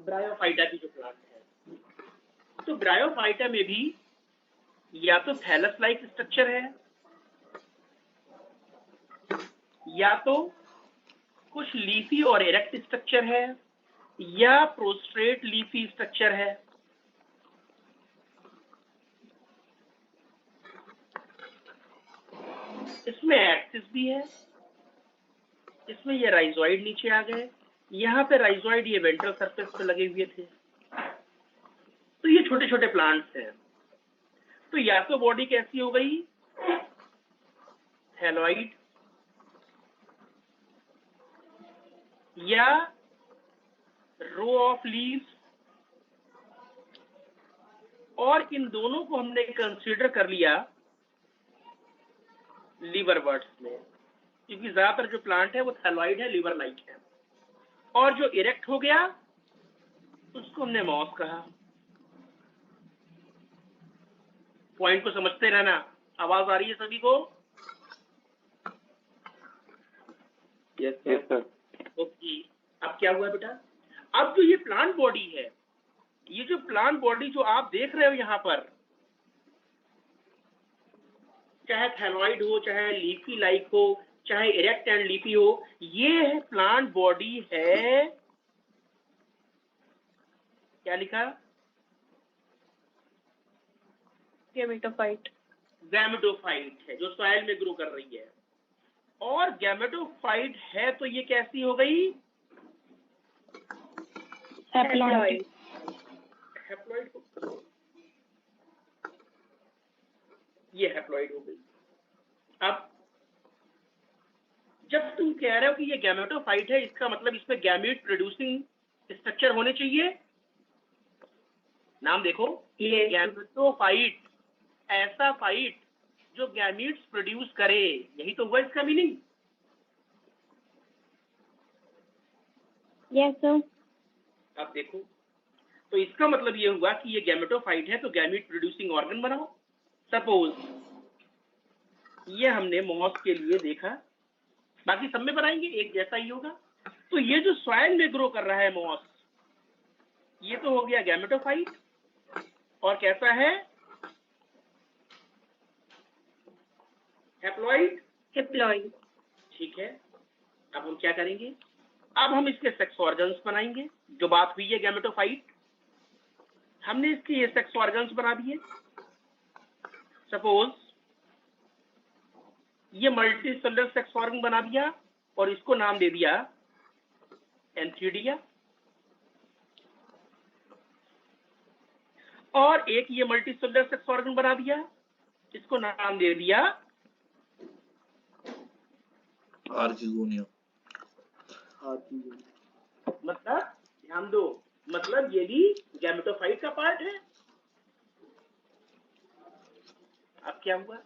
Bryophyta की जो plant है, तो ब्रायोफाइटा में भी या तो थैलस लाइक स्ट्रक्चर है, या तो कुछ लीफी और इरेक्ट स्ट्रक्चर है, या प्रोस्ट्रेट लीफी स्ट्रक्चर है। इसमें एक्सिस भी है, इसमें ये राइजोइड नीचे आ गए, यहाँ पे राइजोइड ये वेंट्रल सरफेस पे लगे हुए थे। तो ये छोटे छोटे प्लांट्स हैं। तो या तो बॉडी कैसी हो गई, थैलॉइड, या रो ऑफ लीव्स, और इन दोनों को हमने कंसीडर कर लिया लीवर बर्ड्स में, क्योंकि ज्यादातर जो प्लांट है वो थैलॉइड है, लीवर लाइक है। और जो इरेक्ट हो गया उसको हमने मॉस कहा। पॉइंट को समझते रहना। आवाज आ रही है सभी को? Yes sir. ओके, अब क्या हुआ बेटा, अब जो ये प्लांट बॉडी है, ये जो प्लांट बॉडी जो आप देख रहे हो यहाँ पर, चाहे थैलॉइड हो, चाहे लीफी लाइक हो, चाहे इरेक्ट एंड लीफी हो, ये प्लांट बॉडी है, क्या लिखा, गैमेटोफाइट। गैमेटोफाइट है, जो सॉइल में ग्रो कर रही है। और गैमेटोफाइट है तो ये कैसी हो गई, हैप्लॉइड। हैप्लॉइड, ये हैप्लॉइड हो गई। अब जब तुम कह रहे हो कि ये गैमेटोफाइट है, इसका मतलब इसमें गैमीट प्रोड्यूसिंग स्ट्रक्चर होने चाहिए। नाम देखो, ये गैमेटोफाइट, ऐसा फाइट जो गैमीट्स प्रोड्यूस करे, यही तो हुआ इसका मीनिंग। Yes sir. अब देखो, तो इसका मतलब ये हुआ कि ये गैमेटोफाइट है तो गैमीट प्रोड्यूसिंग ऑर्गन बनाओ। सपोज ये हमने मॉस के लिए देखा, बाकी सब में बनाएंगे एक जैसा ही होगा। तो ये जो सॉइल में ग्रो कर रहा है मॉस, ये तो हो गया गैमेटोफाइट, और कैसा है, हैप्लॉइड। हैप्लॉइड। ठीक है, अब हम क्या करेंगे, अब हम इसके सेक्स ऑर्गन्स बनाएंगे। जो बात हुई है गैमेटोफाइट, हमने इसके ये सेक्स ऑर्गन्स बना दिए। सपोज ये मल्टी सेलुलर सेक्स ऑर्गन बना दिया और इसको नाम दे दिया एंथीडिया, और एक ये मल्टी सेलुलर सेक्स ऑर्गन बना दिया, इसको नाम दे दिया आर्किगोनिया। मतलब ध्यान दो, मतलब ये भी गैमेटोफाइट का पार्ट है। अब क्या हुआ,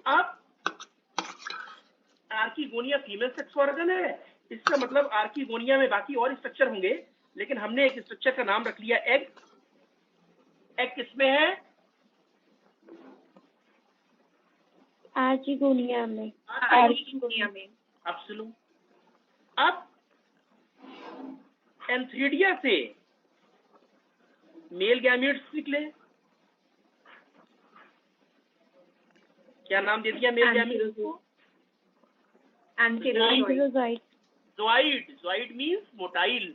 अब आर्किगोनिया फीमेल सेक्स ऑर्गन है, इसका मतलब आर्किगोनिया में बाकी और स्ट्रक्चर होंगे, लेकिन हमने एक स्ट्रक्चर का नाम रख लिया एग। एग किसमें है, आर्किगोनिया में। आर्किगोनिया में। अब सुनो, अब एंथीडिया से मेल गैमीट्स निकले, क्या नाम दे दिया मेल गैमीट्स को, एंथेरोजोइड। ज़ोइड मींस मोटाइल।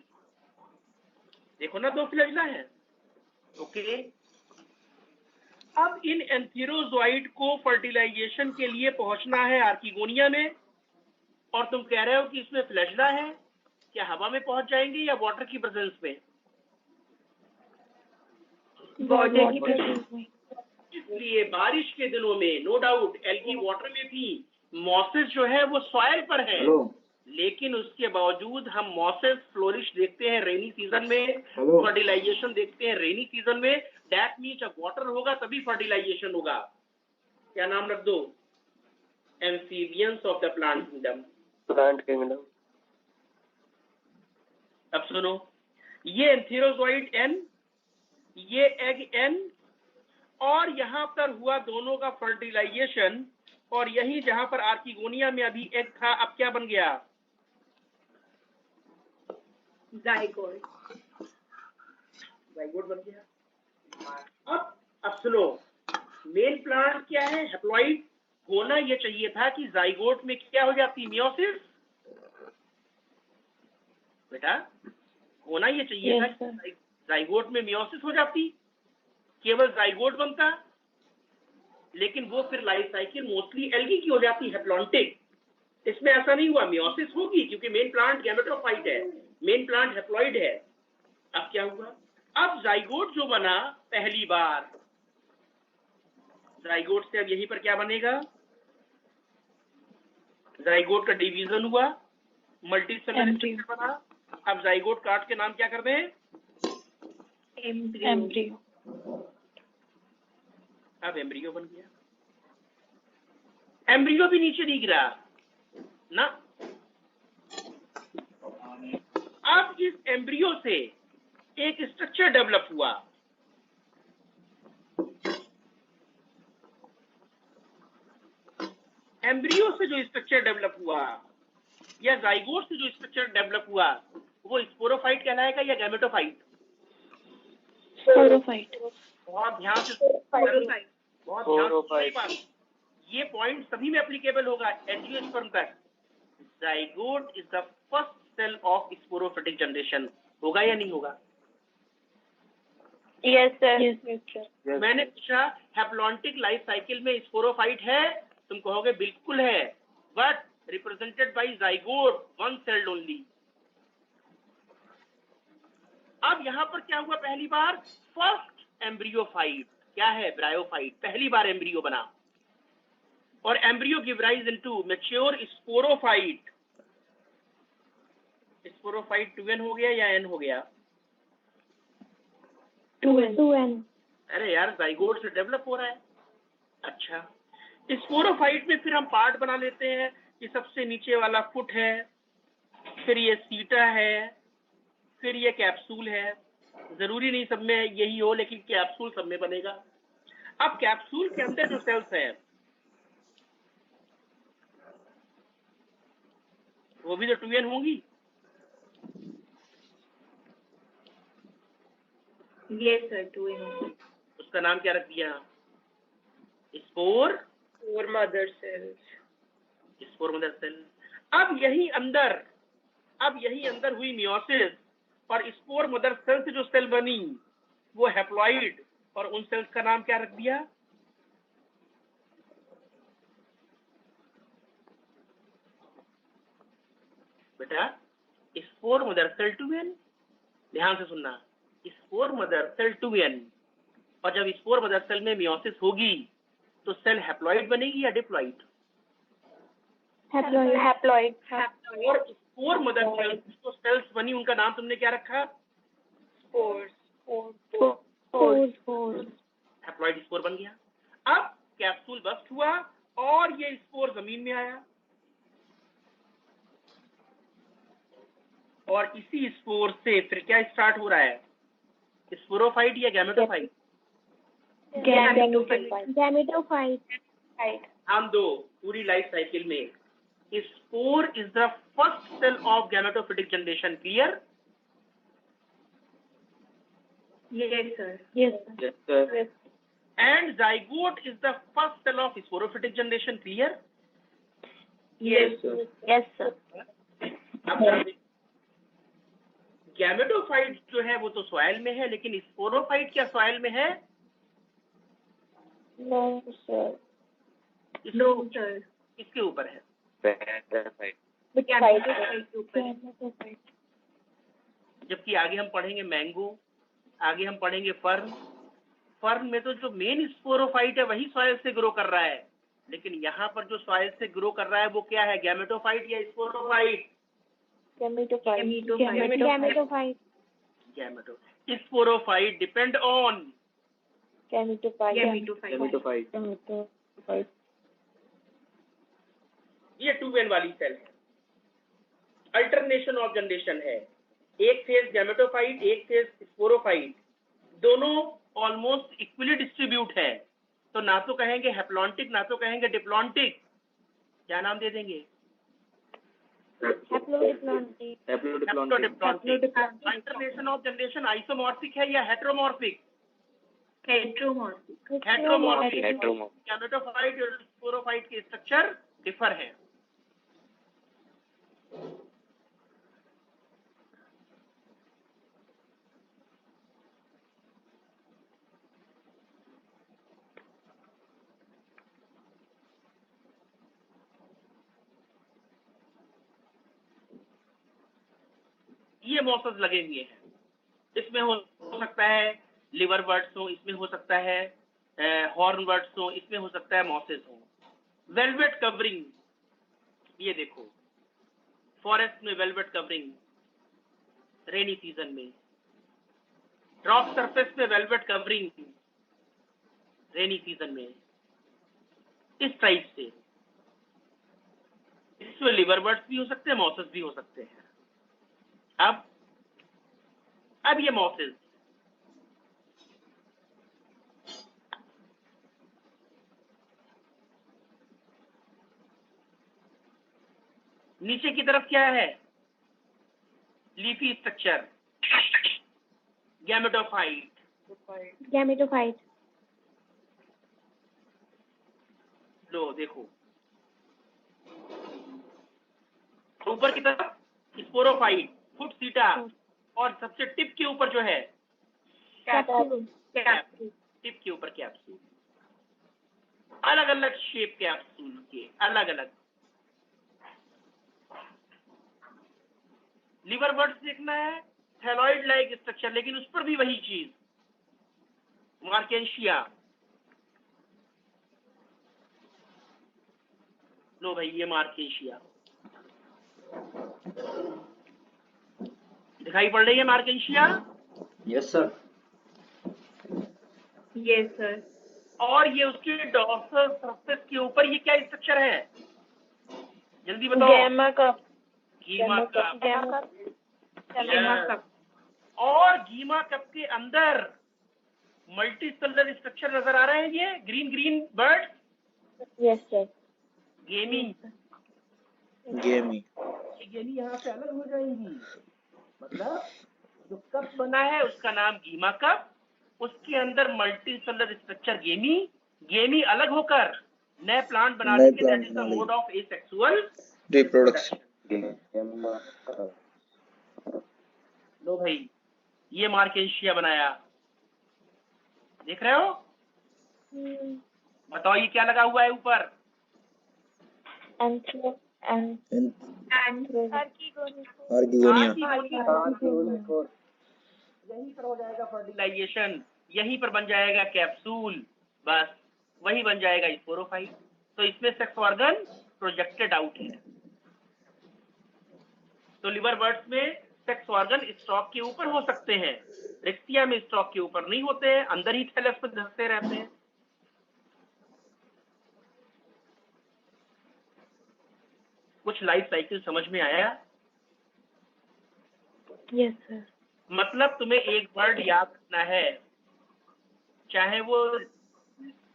देखो ना, दो फ्लैजिला है। ओके, अब इन एंथेरोजोइड को फर्टिलाइजेशन के लिए पहुंचना है आर्किगोनिया में, और तुम कह रहे हो कि इसमें फ्लैजिला है, क्या हवा में पहुंच जाएंगे या वाटर की प्रेजेंस में? वाटर की प्रेजेंस में। इसलिए बारिश के दिनों में नो डाउट एल्गी वाटर में भी, मॉसेस जो है वो सॉइल पर है, लेकिन उसके बावजूद हम मॉसेस फ्लोरिश देखते हैं रेनी सीजन में, फर्टिलाइजेशन देखते हैं रेनी सीजन में। दैट मीन्स जब वाटर होगा तभी फर्टिलाइजेशन होगा। क्या नाम रख दो, amphibians of the plant kingdom. Plant kingdom. अब सुनो, ये एंथेरोजोइड एन, ये एग एन, और यहाँ पर हुआ दोनों का फर्टिलाइजेशन, और यही जहां पर आर्किगोनिया में अभी एग था, अब क्या बन गया, जाइगोट। जाइगोट बन गया। अब सुनो, मेन प्लांट क्या है, हैप्लॉइड। होना ये चाहिए था कि जाइगोट में क्या हो जाती, मियोसिस। बेटा होना ये चाहिए Yes, था कि जाइगोट में मियोसिस हो जाती, केवल जाइगोट बनता, लेकिन वो फिर लाइफ साइकिल मोस्टली एल्गी की हो जाती, हैप्लॉन्टिक। इसमें ऐसा नहीं हुआ, मियोसिस होगी क्योंकि मेन प्लांट गैमेटोफाइट है, मेन प्लांट हैप्लॉइड है। अब क्या हुआ, अब जाइगोट जो बना पहली बार, जाइगोट से अब यहीं पर क्या बनेगा, जाइगोट का डिवीजन हुआ, मल्टीसेलुलर स्ट्रक्चर बना। अब जाइगोट काट के नाम क्या कर दें, एम्ब्रियो। अब एम्ब्रियो बन गया। एम्ब्रियो भी नीचे नहीं गिरा ना। अब इस एम्ब्रियो से एक स्ट्रक्चर डेवलप हुआ, एम्ब्रियो से जो स्ट्रक्चर डेवलप हुआ या जाइगोट से जो स्ट्रक्चर डेवलप हुआ वो स्पोरोफाइट कहलाएगा या गैमेटोफाइट। स्पोरोफाइट। बहुत ध्यान से, बहुत ध्यान से, ये पॉइंट सभी में एप्लीकेबल होगा एंजियोस्पर्म तक। Zygote is the first cell of sporophytic generation, होगा या नहीं होगा। Yes sir. मैंने पूछा हैप्लॉन्टिक लाइफ साइकिल में स्पोरोफाइट है, तुम कहोगे बिल्कुल है, but represented by zygote, one celled only. अब यहाँ पर क्या हुआ, पहली बार फर्स्ट एम्ब्रियोफाइट, क्या है, ब्रायोफाइट, पहली बार एम्ब्रियो बना। और embryo give rise into mature sporophyte. Sporophyte 2n हो गया या n हो गया, 2n। अरे यार जाइगोट से डेवलप हो रहा है। अच्छा, स्पोरोफाइट में फिर हम पार्ट बना लेते हैं कि सबसे नीचे वाला फुट है, फिर ये सीटा है, फिर ये कैप्सूल है। जरूरी नहीं सब में यही हो, लेकिन कैप्सूल सब में बनेगा। अब कैप्सूल के अंदर जो सेल्स हैं वो भी तो 2n होंगी। Yes sir, 2n। उसका नाम क्या रख दिया, spore mother cells. Spore mother cell. अब यही अंदर हुई मियोसिस, और स्पोर मदर सेल से जो सेल बनी वो हैप्लॉइड, और उन सेल्स का नाम क्या रख दिया, बेटा स्पोर मदर सेल 2n। ध्यान से सुनना, स्पोर मदर सेल 2n, और जब स्पोर मदर सेल में मियोसिस होगी तो सेल हैप्लॉइड बनेगी या डिप्लॉइड, हैप्लॉइड। और स्पोर मदर सेल जो सेल्स बनी उनका नाम तुमने क्या रखा, स्पोर्स। हैप्लॉइड स्पोर बन गया। अब कैप्सूल बस्ट हुआ और ये स्पोर जमीन में आया, और इसी स्पोर से फिर क्या स्टार्ट हो रहा है, स्पोरोफाइट या गैमेटोफाइट। गैमेटोफाइट। हम दो पूरी लाइफ साइकिल में spore is the first cell of gametophytic generation, clear. Yes sir. And zygote is the first cell of sporophytic generation, clear. Yes sir. अब गैमेटोफाइट जो है वो तो सॉइल में है, लेकिन स्पोरोफाइट क्या सॉइल में है, नो सर। इसके ऊपर है, जबकि आगे हम पढ़ेंगे मैंगो, आगे हम पढ़ेंगे फर्न। फर्न में तो जो मेन स्पोरोफाइट है वही सॉइल से ग्रो कर रहा है, लेकिन यहाँ पर जो सॉइल से ग्रो कर रहा है वो क्या है, गैमेटोफाइट या sporophyte. Sporophyte depend on gametophyte. ये 2n वाली सेल है, अल्टरनेशन ऑफ जनरेशन है, एक फेज गैमेटोफाइट एक फेज स्पोरोफाइट, दोनों ऑलमोस्ट इक्वली डिस्ट्रीब्यूट है। तो ना तो कहेंगे हैप्लॉन्टिक ना तो कहेंगे डिप्लॉन्टिक, क्या नाम दे देंगे, अल्टरनेशन ऑफ जनरेशन आइसोमॉर्फिक है या हेटेरोमॉर्फिक? हेटेरोमॉर्फिक। गैमेटोफाइट और स्पोरोफाइट के स्ट्रक्चर डिफर है। ये मॉसेस लगे हुए हैं। इसमें हो सकता है लिवर बर्ड्स हो, इसमें हो सकता है हॉर्न बर्ड्स हो, इसमें हो सकता है मॉसेस हो। वेलवेट कवरिंग, ये देखो फॉरेस्ट में वेलवेट कवरिंग रेनी सीजन में, रॉक सरफेस में वेलवेट कवरिंग रेनी सीजन में, इस टाइप से। इसमें लिवर बर्ड्स भी हो सकते हैं, मॉसेस भी हो सकते हैं। अब ये मॉसेस नीचे की तरफ क्या है? Leafy structure, gametophyte. लो देखो ऊपर की तरफ स्पोरोफाइट, फुट सीटा, और सबसे टिप के ऊपर जो है कैप्सूल, टिप के ऊपर कैप्सूल। अलग अलग शेप कैप्सूल के, अलग अलग। लिवर बर्ड्स देखना है, थैलॉइड लाइक स्ट्रक्चर, लेकिन उस पर भी वही चीज, मार्केंशिया। लो भाई ये मार्केंशिया दिखाई पड़ रही है, Marchantia. Yes sir. Yes sir. और ये उसके डॉर्सल सरफेस के ऊपर ये क्या स्ट्रक्चर है? जल्दी बताओ। Gemma cup. Gemma cup. और गीमा कप के अंदर मल्टी सेलुलर स्ट्रक्चर नजर आ रहे हैं, ये green green bird. Yes sir. गेमी यहाँ से अलग हो जाएंगी, मतलब जो कप बना है उसका नाम गीमा कप, उसके अंदर मल्टी सेलुलर स्ट्रक्चर गेमी अलग होकर नए प्लांट बना देंगे। That is the mode of asexual reproduction. लो भाई ये मार्केंशिया बनाया, देख रहे हो? बताओ ये क्या लगा हुआ है ऊपर? यहीं पर हो जाएगा फर्टिलाइजेशन, यहीं पर बन जाएगा कैप्सूल, बस वही बन जाएगा स्पोरोफाइट। तो इसमें सेक्स ऑर्गन प्रोजेक्टेड आउट है। तो लिवर बर्ड्स में सेक्स ऑर्गन स्टॉक के ऊपर हो सकते हैं, रिक्तिया में स्टॉक के ऊपर नहीं होते हैं, अंदर ही थैलस पर धंसते रहते हैं। कुछ लाइफ साइकिल समझ में आया? Yes sir. मतलब तुम्हें एक वर्ड याद रखना है, चाहे वो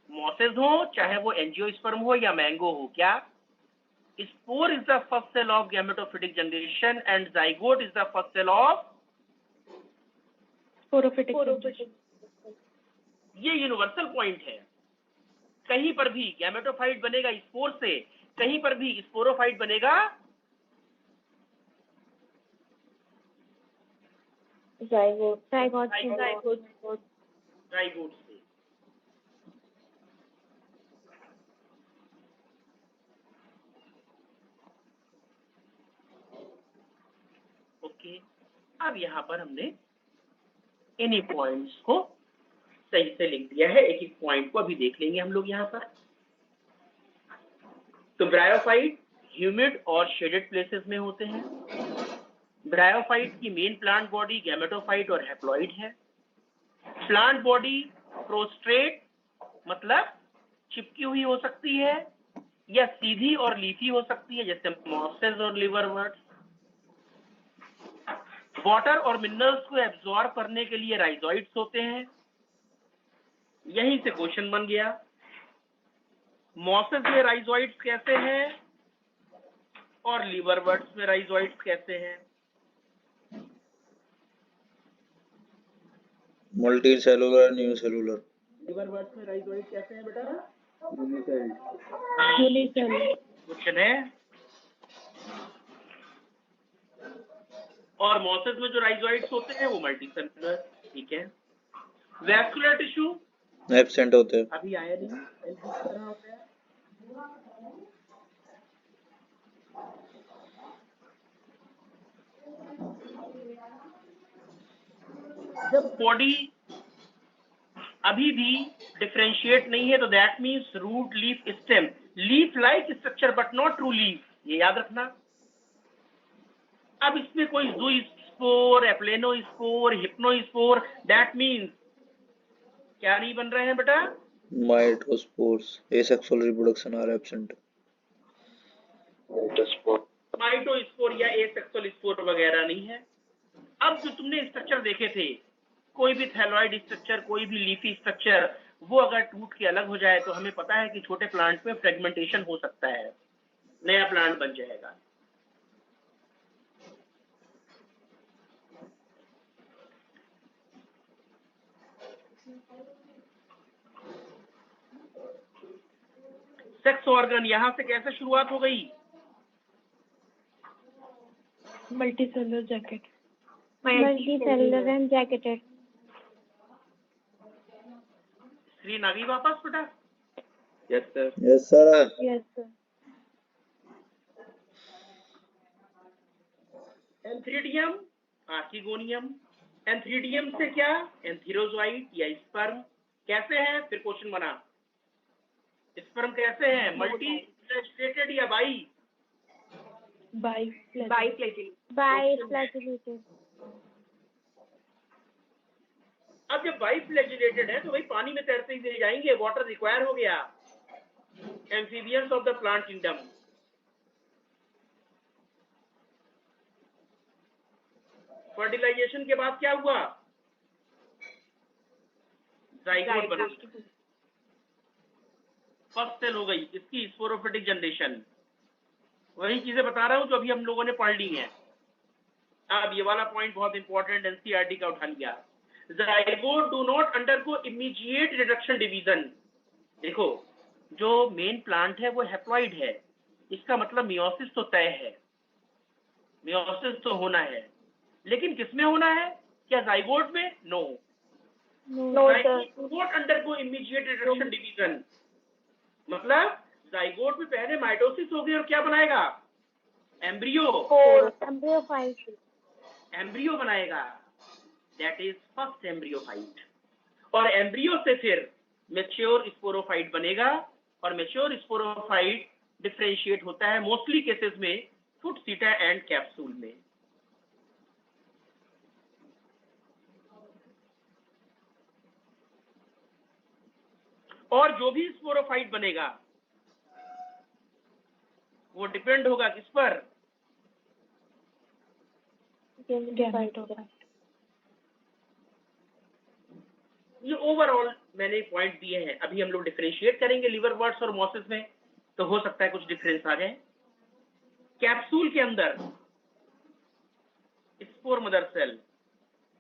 मॉसेस हो, चाहे वो एंजियोस्पर्म हो या मैंगो हो। क्या? Spore is the first cell of gametophytic generation and zygote is the first cell of sporophytic. ये यूनिवर्सल पॉइंट है। कहीं पर भी गैमेटोफाइट बनेगा स्पोर से, कहीं पर भी स्पोरोफाइट बनेगा जाइगोट से। ओके, अब यहाँ पर हमने इन्हीं पॉइंट्स को सही से लिख दिया है। एक एक पॉइंट को अभी देख लेंगे हम लोग यहाँ पर। तो ब्रायोफाइट ह्यूमिड और शेडेड प्लेसेस में होते हैं। ब्रायोफाइट की मेन प्लांट बॉडी गैमेटोफाइट और हैप्लॉइड है। प्लांट बॉडी प्रोस्ट्रेट मतलब चिपकी हुई हो सकती है, या सीधी और लीफी हो सकती है, जैसे मॉसेस और लिवर बर्ड्स। वाटर और मिनरल्स को एब्जॉर्ब करने के लिए राइजोइड्स होते हैं। यहीं से क्वेश्चन बन गया, मॉसेस में राइजोइड्स कैसे हैं? और लीवरवर्ट्स में राइजोइड्स कैसे हैं? Multicellular unicellular. Liverworts में राइजोइड कैसे हैं बेटा? यूनिसेल। क्वेश्चन है। और मॉसेस में जो राइजोइड्स होते हैं वो मल्टी सेलुलर। ठीक है। वैस्कुलर टिश्यू एब्सेंट होते हैं। अभी आया नहीं, एलबी कर रहा होता है। जब बॉडी अभी भी डिफरेंशिएट नहीं है तो that means root, leaf, stem, leaf like structure but not true leaf, ये याद रखना। अब इसमें कोई zoospore, aplanospore, hypnospore, that means क्या नहीं बन रहे हैं बेटा? Mitospores, asexual reproduction are absent. Mitospore या एसेक्सुअल स्पोर वगैरह नहीं है। अब जो तुमने स्ट्रक्चर देखे थे, कोई भी थैलॉइड स्ट्रक्चर, कोई भी लीफी स्ट्रक्चर, वो अगर टूट के अलग हो जाए तो हमें पता है कि छोटे प्लांट में फ्रेगमेंटेशन हो सकता है, नया प्लांट बन जाएगा। सेक्स ऑर्गन यहां से कैसे शुरुआत हो गई? Multicellular jacket. Multicellular and jacketed. Shri Nagi वापस बेटा। Yes sir. Yes sir. Yes sir. Antheridium, archegonium. Antheridium से क्या? एंथीरोजोइट या स्पर्म। कैसे है? फिर क्वेश्चन बना, स्पर्म कैसे है? मल्टी फ्लैजेलेटेड या बाई? बाइफ्लैजिलेटेड। अब जब बाइफ्लैजिलेटेड है तो भाई पानी में तैरते हुए जाएंगे, वाटर रिक्वायर हो गया। Amphibians of the plant kingdom. Fertilisation के बाद क्या हुआ? जाइगोट बन गई, फर्स्ट सेल हो गई, इसकी स्पोरोफिटिक जनरेशन। वही चीजें बता रहा हूं जो अभी हम लोगों ने पढ़ ली हैं। अब ये वाला पॉइंट बहुत इंपॉर्टेंट, एनसीईआरटी का उठा लिया। Zygote do not undergo immediate reduction division. देखो, जो मेन प्लांट है वो हैप्लॉइड है, इसका मतलब मियोसिस तो तय है, मियोसिस तो होना है, लेकिन किसमें होना है? क्या जाइगोट में? No. Zygote undergo immediate reduction division, मतलब जाइगोट में पहले माइटोसिस होगी और क्या बनाएगा? एम्ब्रियो। एम्ब्रियो बनाएगा, दैट इज फर्स्ट एम्ब्रियोफाइट। और एम्ब्रियो से फिर मैच्योर स्पोरोफाइट बनेगा, और मैच्योर स्पोरोफाइट डिफरेंशिएट होता है मोस्टली केसेस में फुट सीटा एंड कैप्सूल में। और जो भी स्पोरोफाइट बनेगा वो डिपेंड होगा किस पर? ये ओवरऑल मैंने पॉइंट दिए हैं। अभी हम लोग डिफरेंशिएट करेंगे लिवरवर्ट्स और मॉसेस में, तो हो सकता है कुछ डिफरेंस आ जाए। कैप्सूल के अंदर स्पोर मदर सेल,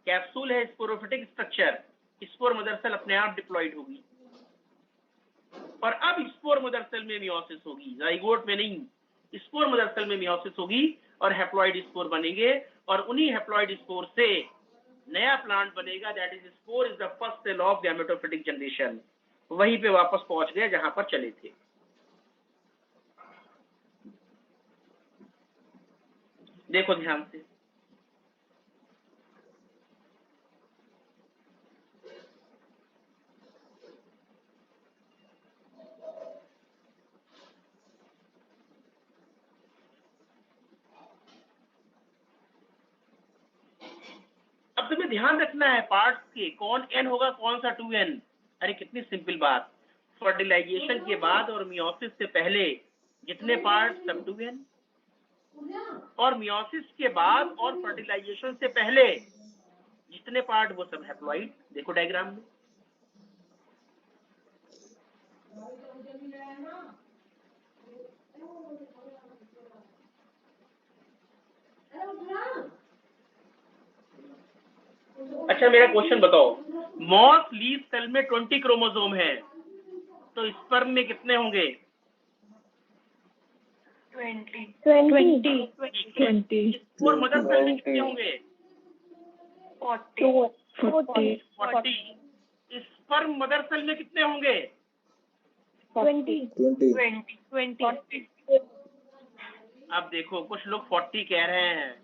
कैप्सूल है sporophytic structure, spore mother cell अपने आप डिप्लॉइड होगी, और अब स्पोर मदर सेल में मियोसिस होगी, जाइगोट में नहीं, स्पोर मदर सेल में मियोसिस होगी और हैप्लॉइड स्पोर बनेंगे, और उन्हीं हैप्लॉइड स्पोर से नया प्लांट बनेगा, that is spore is the first cell of gametophytic generation. वहीं पे वापस पहुंच गए जहां पर चले थे। देखो ध्यान से, अब तुम्हें ध्यान रखना है पार्ट्स के, कौन एन होगा, कौन सा 2n। अरे कितनी सिंपल बात, फर्टिलाइजेशन के बाद और मियोसिस से पहले जितने पार्ट सब 2n, और मियोसिस के बाद और फर्टिलाइजेशन से पहले जितने पार्ट वो सब हैप्लॉइड। देखो डायग्राम में, अच्छा मेरा क्वेश्चन बताओ, मॉस लीफ सेल में 20 क्रोमोसोम है, तो स्पर्म में कितने होंगे? 20 और मदर सेल में कितने होंगे? 40 स्पर्म मदर सेल में कितने होंगे? 20 अब देखो कुछ लोग 40 कह रहे हैं,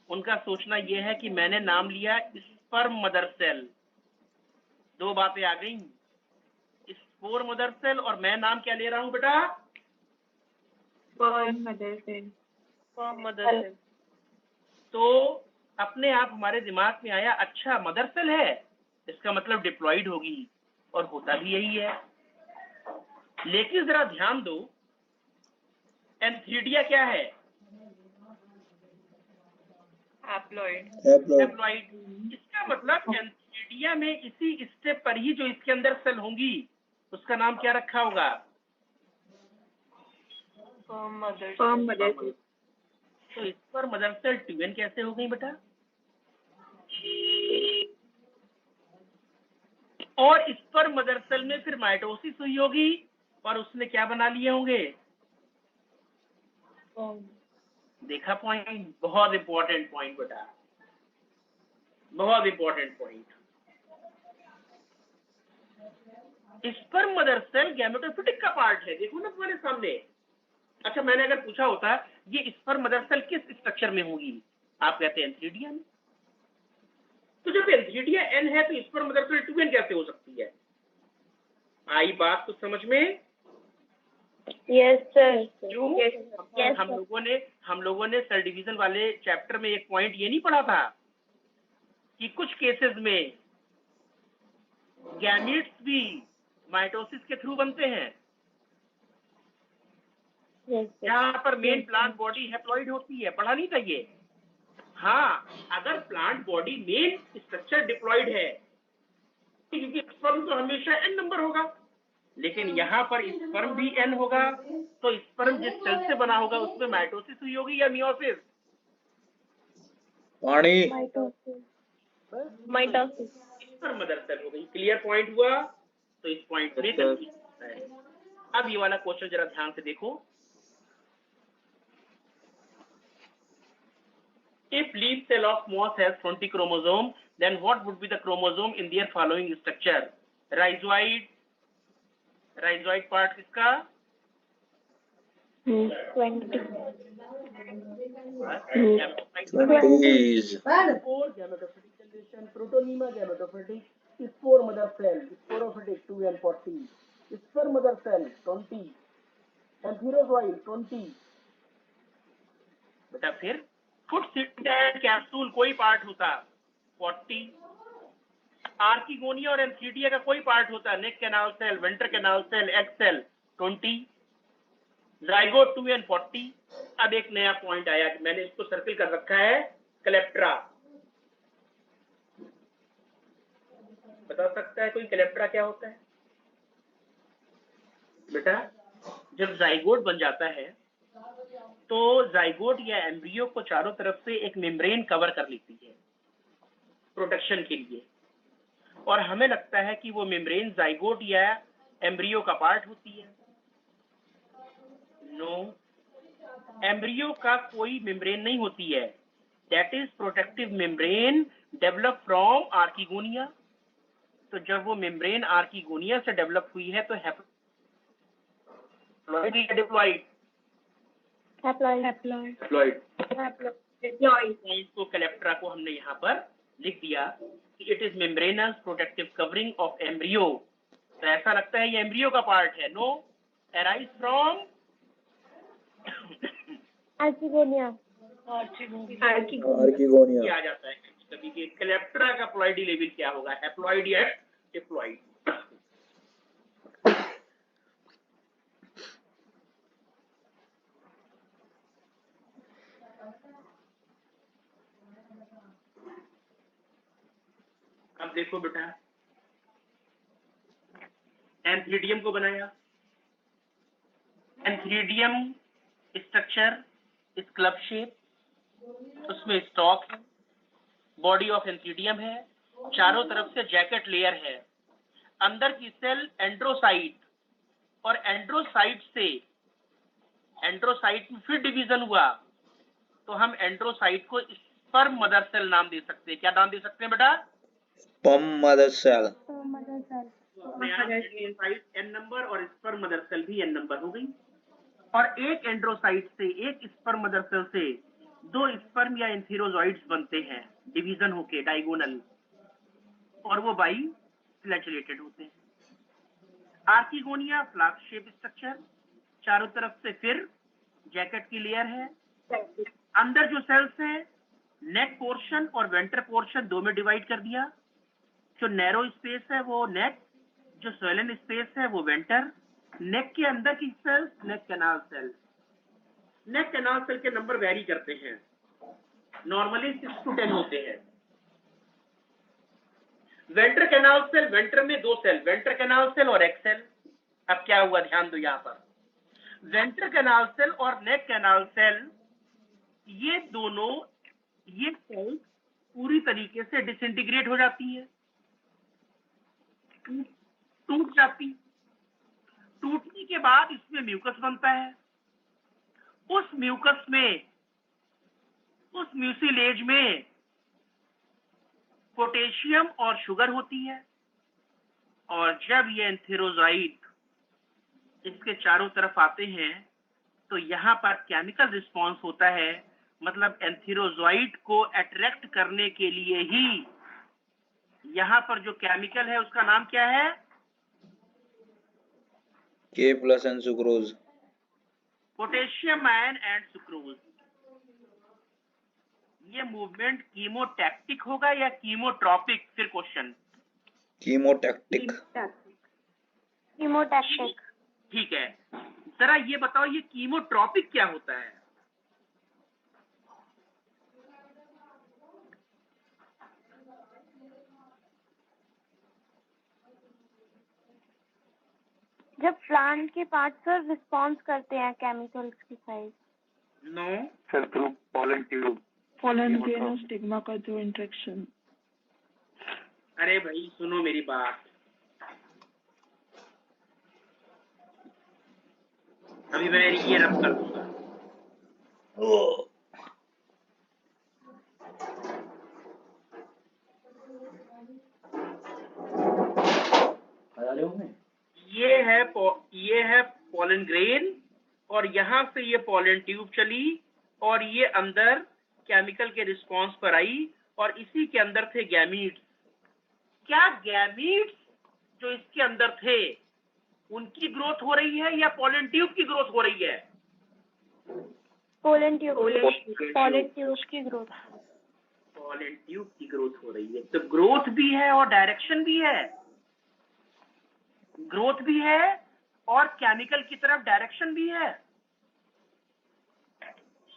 उनका सोचना यह है कि मैंने नाम लिया स्पर्म मदर सेल। दो बातें आ गई, स्पोर मदर सेल और मैं नाम क्या ले रहा हूं बेटा? Mother cell. तो अपने आप हमारे दिमाग में आया, अच्छा मदर सेल है, इसका मतलब डिप्लॉइड होगी, और होता भी यही है। लेकिन जरा ध्यान दो, एंथीडिया क्या है? हैप्लॉइड। इसका मतलब एंथीडिया में इसी स्टेप पर ही जो इसके अंदर सेल होंगी उसका नाम क्या रखा होगा? Sperm mother cell. तो इस पर मदर सेल ट्विन कैसे हो गई बेटा? और इस पर मदर सेल में फिर माइटोसिस हुई होगी और उसने क्या बना लिए होंगे? देखा पॉइंट? बहुत इंपॉर्टेंट पॉइंट बेटा, बहुत important point. Sperm mother cell gametophytic का पार्ट है, देखो ना तुम्हारे सामने। अच्छा मैंने अगर पूछा होता ये स्पर्म मदर सेल किस स्ट्रक्चर में होगी, आप कहते हैं एंथीडिया में। तो जब एंथीडिया एन है तो स्पर्म मदर सेल 2n कैसे हो सकती है? आई बात तो समझ में? Yes sir. हम लोगों ने सेल डिवीजन वाले चैप्टर में एक पॉइंट ये नहीं पढ़ा था कि कुछ केसेस में गैमीट्स भी माइटोसिस के थ्रू बनते हैं, जहां पर मेन प्लांट बॉडी हैप्लॉइड होती है। पढ़ा नहीं था ये? हाँ, अगर plant body main structure diploid है, क्योंकि स्पर्म तो हमेशा n नंबर होगा, लेकिन यहाँ पर स्पर्म भी n होगा, तो स्पर्म जिस सेल से बना होगा उसमें माइटोसिस हुई होगी या मियोसिस? पानी। माइटोसिस। स्पर्म मदर सेल हो गई। क्लियर पॉइंट हुआ? तो इस पॉइंट में कंफ्यूजन है। अब ये वाला क्वेश्चन जरा ध्यान से देखो। If leaf cell of moss has 20 chromosome, then what would be the chromosome in their following structure? Rhizoid, rhizoid part किसका? 20 Spore gametophytic generation, protonema gametophytic, spore mother cell, sporophytic 2 and 40, sperm mother cell 20, एम्फिरोजोइड 20। बेटा फिर foot system capsule कोई part होता 40, archegonia और antheridia का कोई part होता, neck canal cell, venter canal cell, egg cell 20, zygote 2 and 40। अब एक नया पॉइंट आया, मैंने इसको सर्किल कर रखा है, क्लेप्ट्रा। बता सकता है कोई क्लेप्ट्रा क्या होता है? बेटा जब जाइगोट बन जाता है तो जाइगोट या एम्ब्रियो को चारों तरफ से एक मेम्ब्रेन कवर कर लेती है प्रोटेक्शन के लिए, और हमें लगता है कि वो मेम्ब्रेन जाइगोट या एम्ब्रियो का पार्ट होती है। नो, एम्ब्रियो का कोई मेम्ब्रेन नहीं होती है। That is protective membrane develop from archegonia. तो जब वो मेम्ब्रेन आर्किगोनिया से डेवलप हुई है तो हैप्लॉइड या डिप्लॉइड? हैप्लॉइड। इसको क्लेप्ट्रा को हमने यहाँ पर लिख दिया कि it is membranous protective covering of embryo. तो ऐसा लगता है ये एम्ब्रियो का पार्ट है। No, arise from archegonia. आ जाता है कभी कि क्लेप्ट्रा का प्लॉइडी लेवल क्या होगा, हैप्लॉइड या डिप्लॉइड। अब देखो बेटा, एंथीडियम को बनाया। एंथीडियम स्ट्रक्चर इस क्लब शेप, उसमें स्टॉक, बॉडी ऑफ एंथीडियम है चारों तरफ से जैकेट लेयर है, अंदर की सेल एंड्रोसाइट, और एंड्रोसाइट में फिर डिवीजन हुआ, तो हम एंड्रोसाइट को स्पर्म मदर सेल नाम दे सकते हैं। क्या नाम दे सकते हैं बेटा? Sperm mother cell. Androcyte n number और स्पर्म मदर सेल भी n नंबर हो गई। और एक एंड्रोसाइट से, एक स्पर्म मदर सेल से 2 स्पर्म या एंथेरोजॉइड्स बनते हैं डिवीजन होके डायगोनल, और वो बाई फ्लैचुलेटेड होते हैं। आर्किगोनिया फ्लास्क शेप स्ट्रक्चर, चारों तरफ से फिर जैकेट की लेयर है, अंदर जो सेल्स है नेक पोर्शन और वेंटर पोर्शन 2 में डिवाइड कर दिया। जो नैरो स्पेस है वो नेक, जो स्वेलन स्पेस है वो वेंटर। नेक के अंदर की सेल्स नेक कैनाल सेल। नेक कैनाल सेल के नंबर वेरी करते हैं, नॉर्मली 6 to 10 होते हैं। वेंटर कैनाल सेल, वेंटर में 2 सेल, वेंटर कैनाल सेल और एक्सेल। अब क्या हुआ ध्यान दो यहाँ पर, वेंटर कैनाल सेल और नेक कैनाल सेल, ये दोनों, ये सेल पूरी तरीके से डिसइंटीग्रेट हो जाती है, टूट जाती। टूटने के बाद इसमें म्यूकस बनता है। उस म्यूकस में, उस म्यूसिलेज में पोटेशियम और शुगर होती है, और जब ये एंथेरोजाइट इसके चारों तरफ आते हैं तो यहाँ पर केमिकल रिस्पॉन्स होता है। मतलब एंथेरोजाइट को अट्रैक्ट करने के लिए ही यहाँ पर जो केमिकल है उसका नाम क्या है? K+ and sucrose. Potassium ion and sucrose. ये मूवमेंट कीमोटैक्टिक होगा या कीमोट्रॉपिक? फिर क्वेश्चन। कीमोटैक्टिक। कीमोटैक्टिक। ठीक है, जरा ये बताओ ये कीमोट्रॉपिक क्या होता है? जब प्लांट के पार्ट सर रिस्पॉन्स करते हैं केमिकल्स की side. No sir, through pollen tube. Pollen grain और स्टिग्मा का जो इंटरेक्शन। अरे भाई सुनो मेरी बात, अभी मैं ये रब कर दूंगा। ये है पोलन ग्रेन, और यहाँ से ये पोलन ट्यूब चली, और ये अंदर केमिकल के रिस्पॉन्स पर आई, और इसी के अंदर थे गैमीट्स। क्या गैमीट्स जो इसके अंदर थे उनकी ग्रोथ हो रही है या पोलन ट्यूब की ग्रोथ हो रही है? पोलन ट्यूब की ग्रोथ। पोलन ट्यूब की ग्रोथ हो रही है, तो ग्रोथ भी है और डायरेक्शन भी है। ग्रोथ भी है और केमिकल की तरफ डायरेक्शन भी है।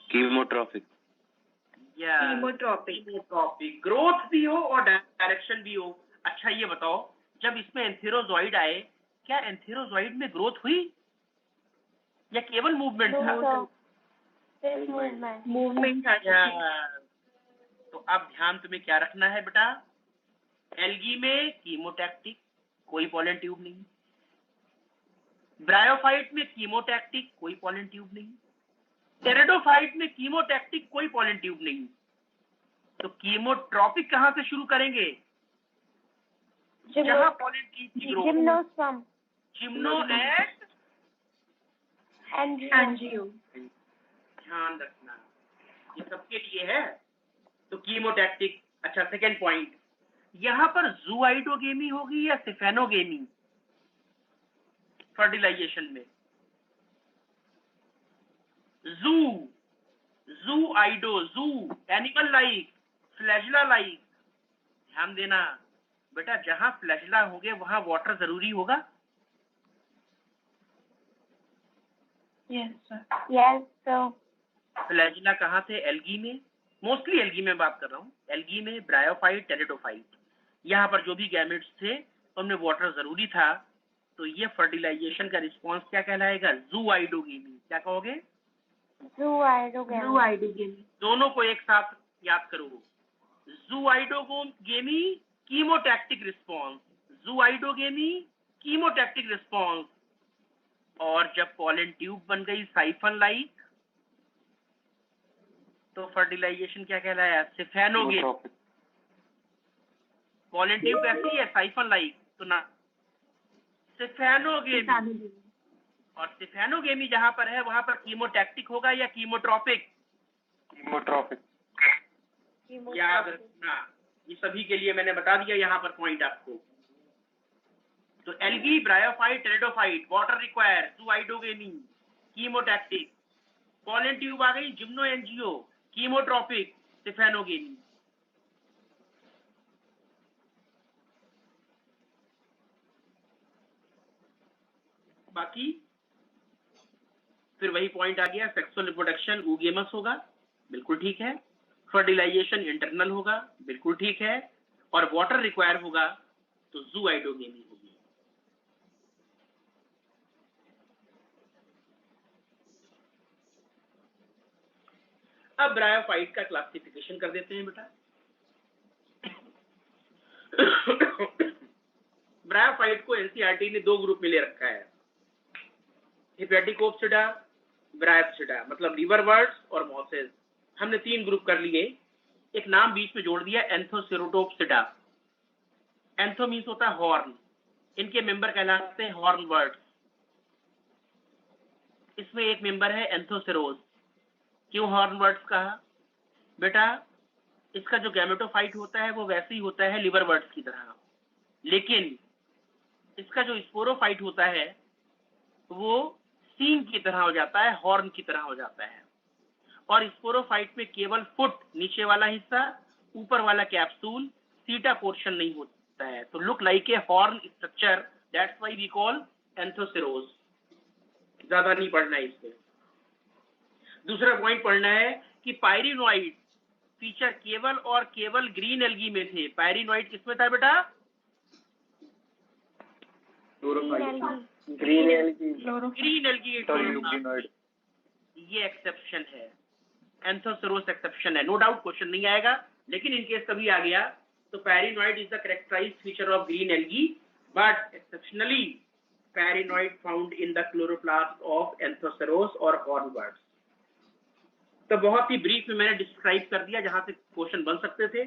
कीमोट्रॉपिक। कीमोट्रॉपिक, ग्रोथ भी हो और डायरेक्शन भी हो। अच्छा ये बताओ, जब इसमें एंथेरोजॉइड आए, क्या एंथेरोजॉइड में ग्रोथ हुई या केवल मूवमेंट था? मूवमेंट। तो अब ध्यान तुम्हें क्या रखना है बेटा, एल्गी में कीमोटैक्टिक, कोई पोलन ट्यूब नहीं। ब्रायोफाइट में कीमोटैक्टिक, कोई पोलन ट्यूब नहीं। टेरिडोफाइट में कीमोटैक्टिक, कोई पोलन ट्यूब नहीं। तो कीमोट्रॉपिक कहां से शुरू करेंगे? जहां पोलन ट्यूब की ग्रोथ। जिम्नोस्पर्म। Gymno angio. ध्यान रखना, ये सबके लिए है। तो कीमोटैक्टिक। अच्छा सेकेंड पॉइंट, यहाँ पर जूआइडोगेमी होगी या सिफेनोगेमी फर्टिलाइजेशन में? जू एनिमल लाइक, फ्लैजिला लाइक। ध्यान देना बेटा, जहां फ्लैजिला होंगे वहां वाटर जरूरी होगा। Yes sir. फ्लैजिला कहाँ थे? एल्गी में, मोस्टली एल्गी में बात कर रहा हूँ। एल्गी में ब्रायोफाइट, टेरिडोफाइट, यहाँ पर जो भी गैमेट्स थे उनमें वाटर जरूरी था। तो ये फर्टिलाइजेशन का रिस्पॉन्स क्या कहलाएगा? जूआइडोगेमी। क्या कहोगे? जूआइडोगेमी। दोनों को एक साथ याद करो। जूआइडोगेमी कीमोटैक्टिक रिस्पॉन्स, जूआइडोगेमी, कीमोटैक्टिक रिस्पॉन्स। और जब पॉलन ट्यूब बन गई साइफन लाइक, तो फर्टिलाइजेशन क्या कहलाया? सिफेनोगेमी। पॉलन ट्यूब कैसी है? साइफन लाइक, तो ना सिफेनोगेमी। और सिफेनोगेमी जहां पर है वहां पर कीमोटैक्टिक होगा या कीमोट्रॉपिक? कीमोट्रॉपिक। याद रखना, ये सभी के लिए मैंने बता दिया यहाँ पर पॉइंट आपको। तो algae, bryophyte, pteridophyte, water require, zooidogamy, chemotactic. Pollen tube आ गई, जिम्नोएंजियो, कीमोट्रॉपिक, सिफेनोगेमी। बाकी फिर वही पॉइंट आ गया, सेक्सुअल रिप्रोडक्शन ऊगेमस होगा, बिल्कुल ठीक है। फर्टिलाइजेशन इंटरनल होगा, बिल्कुल ठीक है। और वाटर रिक्वायर होगा तो जूआइडोगेमी होगी। अब ब्रायोफाइट का क्लासिफिकेशन कर देते हैं बेटा। ब्रायोफाइट को एनसीईआरटी ने दो ग्रुप में ले रखा है, हिपेटिकोप्सिडा, ब्रायोप्सिडा, मतलब लिवरवर्ट्स और मॉसेस। हमने तीन ग्रुप कर लिए, एक नाम बीच में जोड़ दिया, एंथोसेरोटोप्सिडा। एंथो मीन्स होता है हॉर्न, इनके मेंबर कहलाते हैं हॉर्नवर्ट्स। इसमें एक मेंबर है एंथोसेरोस। क्यों हॉर्नवर्ट्स कहा? बेटा इसका जो गैमेटोफाइट होता है वो वैसे ही होता है लिवरवर्ट्स की तरह, लेकिन इसका जो स्पोरोफाइट होता है वो सींग की तरह हो जाता है, हॉर्न की तरह हो जाता है। और स्पोरोफाइट में केवल फुट, नीचे वाला हिस्सा, ऊपर वाला कैप्सूल, सीटा पोर्शन नहीं होता है। तो look like a horn structure, that's why we call Anthoceros. ज्यादा नहीं पढ़ना है इसमें। दूसरा पॉइंट पढ़ना है कि पायरिनोइड फीचर केवल और केवल ग्रीन एल्गी में थे। पायरिनोइड किसमें था बेटा? Green algae. ग्रीन एल्गी, ये एक्सेप्शन है, एंथोसेरोस एक्सेप्शन है। नो डाउट क्वेश्चन नहीं आएगा, लेकिन इन केस कभी आ गया तो pyrenoid is the characterized feature of green algae, but exceptionally pyrenoid found in the chloroplast of Anthoceros or hornworts. तो बहुत ही ब्रीफ में मैंने डिस्क्राइब कर दिया जहां से क्वेश्चन बन सकते थे।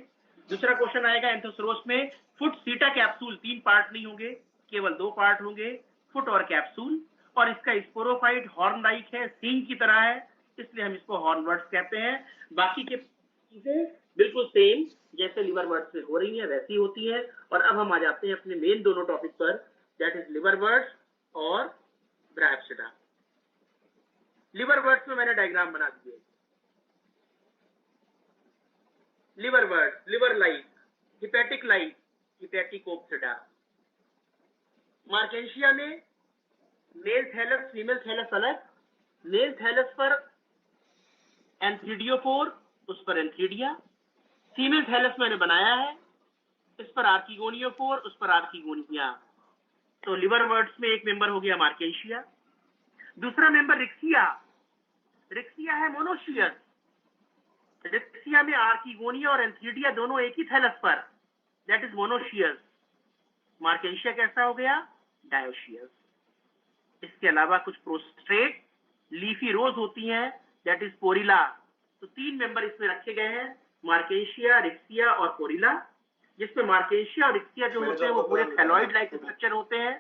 दूसरा क्वेश्चन आएगा, एंथोसेरोस में फुट, सीटा, कैप्सूल, तीन पार्ट नहीं होंगे, केवल दो पार्ट होंगे, फुट और कैप्सूल। और इसका स्पोरोफाइट हॉर्न लाइक है, सींग की तरह है, इसलिए हम इसको हॉर्नवर्ट्स कहते हैं। बाकी के चीजें बिल्कुल सेम जैसे लिवरवर्ट्स से हो रही है वैसी होती है। और अब हम आ जाते हैं अपने मेन दोनों टॉपिक पर, दैट इज लिवरवर्ट्स और ब्रायोप्सिडा। लिवरवर्ट्स में मैंने डायग्राम बना दिए। Liverworts, liver like, hepatic like, Hepaticopsida. Marchantia में मेल थैलस, फीमेल थैलस अलग, मेल थैलस पर एंथ्रीडियोफोर, उस पर एंथ्रीडिया। फीमेल थैलस मैंने बनाया है, इस पर आर्किगोनियोफोर, उस पर आर्किगोनिया। तो लिवरवर्ट्स में एक मेंबर हो गया मार्केंशिया। दूसरा मेंबर रिक्सिया। रिक्सिया है मोनोशियस। रिक्सिया में आर्किगोनिया और एंथ्रीडिया दोनों एक ही थैलस पर, दैट इज मोनोशियस। मार्केंशिया कैसा हो गया? डायोशियस। इसके अलावा कुछ प्रोस्ट्रेट लीफी रोज होती हैं, दैट इज पोरिला। तो तीन मेंबर इसमें रखे गए हैं, मार्केंशिया, रिक्सिया और पोरिला, जिसमें मार्केंशिया और रिक्सिया जो होते हैं वो पूरे थैलॉइड लाइक स्ट्रक्चर होते हैं।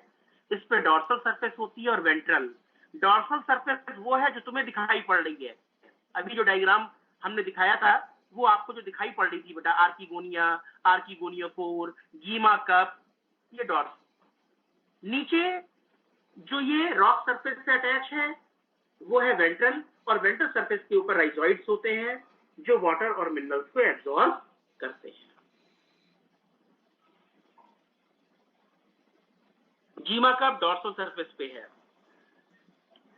इस पे डॉर्सल सरफेस होती है और वेंट्रल। डॉर्सल सरफेस वो है जो तुम्हें दिखाई पड़ रही है, अभी जो डायग्राम हमने दिखाया था वो आपको जो दिखाई पड़ रही थी बेटा, आर्किगोनिया, आर्किगोनियोफोर, गीमा कप, ये डॉर्सल। नीचे जो ये रॉक सरफेस से अटैच है वो है वेंट्रल, और वेंट्रल सरफेस के ऊपर राइजोइड्स होते हैं जो वाटर और मिनरल्स को एब्जॉर्ब करते हैं। जीमा कप डॉर्सल सरफेस पे है।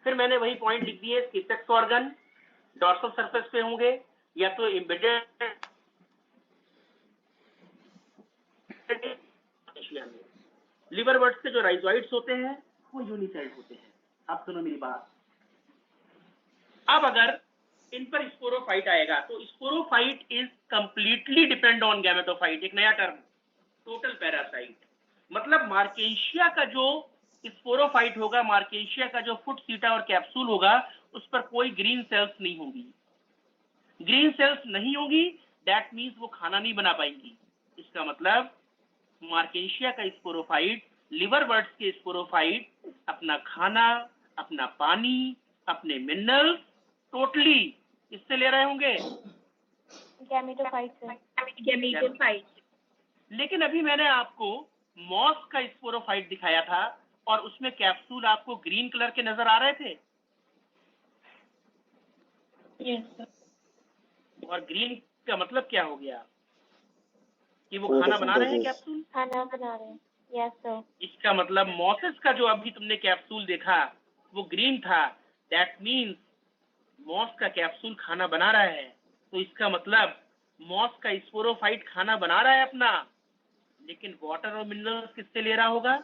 फिर मैंने वही पॉइंट लिख दिए कि सेक्स ऑर्गन डॉर्सल सरफेस पे होंगे या तो एम्बेडेड। लिवरवर्ट्स के जो राइजोइड्स होते हैं वो यूनिसेल्ड होते हैं। अब सुनो मेरी बात। अब अगर इन पर स्पोरोफाइट आएगा तो sporophyte is completely depend on gametophyte. एक नया टर्म, टोटल पैरासाइट। मतलब मार्केंशिया का जो स्पोरोफाइट होगा, मार्केंशिया का जो फुट, सीटा और कैप्सूल होगा, उस पर कोई ग्रीन सेल्स नहीं होंगी। ग्रीन सेल्स नहीं होगी, दैट मीन्स वो खाना नहीं बना पाएंगी। इसका मतलब मार्केंशिया का स्पोरोफाइट, लिवरवर्ट्स के स्पोरोफाइट अपना खाना, अपना पानी, अपने मिनरल्स टोटली इससे ले रहे होंगे, गैमेटोफाइट से। गैमेटोफाइट। लेकिन अभी मैंने आपको मॉस का स्पोरोफाइट दिखाया था और उसमें कैप्सूल आपको ग्रीन कलर के नजर आ रहे थे। Yes, sir. और ग्रीन का मतलब क्या हो गया कि वो खाना बना रहे हैं कैप्सूल। खाना बना रहे हैं। Yes sir. इसका मतलब मॉसेस का जो अभी तुमने कैप्सूल देखा वो ग्रीन था, दैट मीन्स मॉस का कैप्सूल खाना बना रहा है। तो इसका मतलब मॉस का स्पोरोफाइट खाना बना रहा है अपना, लेकिन वाटर और मिनरल्स किससे ले रहा होगा?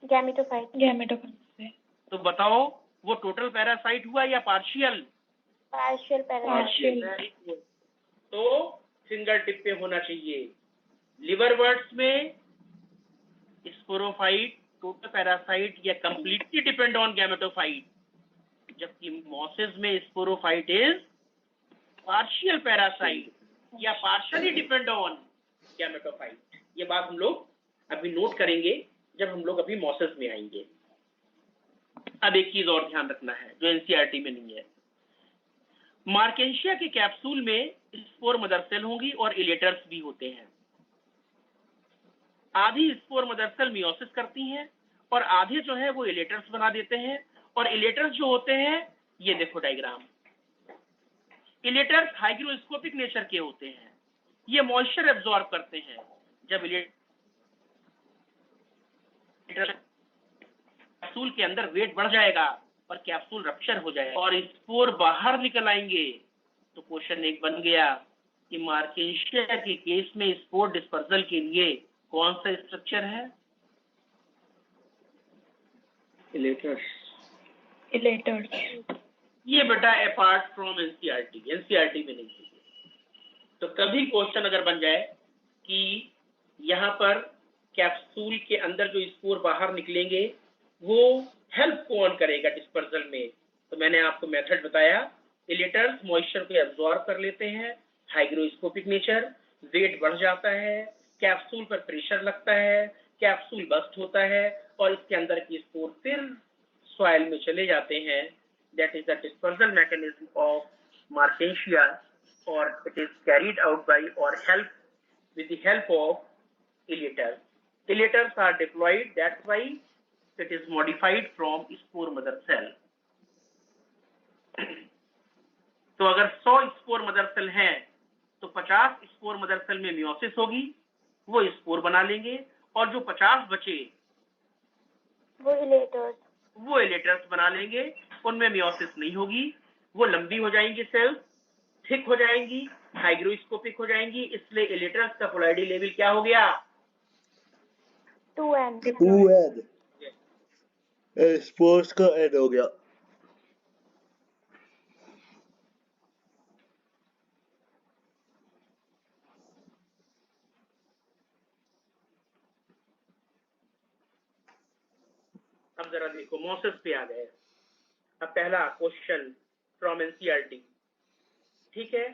गैमेटोफाइट। Gametophyte से. तो बताओ वो टोटल पैरासाइट हुआ या पार्शियल? Partial parasite. Partial. तो फिंगर टिप पे होना चाहिए। लिवरवर्ट्स में स्पोरोफाइट टोटल पैरासाइट या कंप्लीटली डिपेंड ऑन गैमेटोफाइट, जबकि मॉसेस में स्पोरोफाइट इज पार्शियल पैरासाइट या पार्शियली डिपेंड ऑन गैमेटोफाइट। ये बात हम लोग अभी नोट करेंगे जब हम लोग अभी मॉसेस में आएंगे। अब एक चीज और ध्यान रखना है जो एनसीईआरटी में नहीं है। मार्केंशिया के कैप्सूल में स्पोर मदर सेल होंगी और इलेटर्स भी होते हैं। आधी स्पोर मदर सेल मियोसिस करती हैं और आधे जो है वो इलेटर्स बना देते हैं। और इलेटर्स जो होते हैं, ये देखो डायग्राम, इलेटर्स हाइग्रोस्कोपिक नेचर के होते हैं। ये मॉइस्चर एब्जॉर्ब करते हैं। जब कैप्सूल के अंदर वेट बढ़ जाएगा और कैप्सूल रप्चर हो जाएगा और स्पोर बाहर निकल आएंगे, तो क्वेश्चन एक बन गया कि मार्केंशिया के केस में स्पोर डिस्पर्सल के लिए कौन सा स्ट्रक्चर है? इलेटर्स। ये बेटा अपार्ट फ्रॉम एनसीईआरटी में नहीं चाहिए। तो कभी क्वेश्चन अगर बन जाए कि यहाँ पर कैप्सूल के अंदर जो स्पोर बाहर निकलेंगे वो हेल्प कौन करेगा डिस्पर्सल में, तो मैंने आपको मेथड बताया। इलेटर्स मॉइस्चर को एब्जॉर्ब कर लेते हैं, हाइग्रोस्कोपिक नेचर, वेट बढ़ जाता है, कैप्सूल पर प्रेशर लगता है, कैप्सूल बस्ट होता है और इसके अंदर की स्पोर फिर सॉइल में चले जाते हैं। That is the dispersal mechanism of Marchantia, और it is carried out by और help with the help of elaters. Elaters are diploid, that's why it is modified from spore mother cell. तो अगर 100 spore mother cell हैं तो 50 spore mother cell में meiosis होगी, वो spore बना लेंगे, और जो 50 बचे वो इलेटर्स बना लेंगे। उनमें मियोसिस नहीं होगी, वो लंबी हो जाएंगी, सेल्स थिक हो जाएंगी, हाइग्रोस्कोपिक हो जाएंगी। इसलिए इलेटर्स का पोलैरिटी लेवल क्या हो गया? 2n। स्पोर्स का एड हो गया। अब जरा देखो मॉसेस पे आ गए। अब पहला क्वेश्चन फ्रॉम एनसीईआरटी, ठीक है।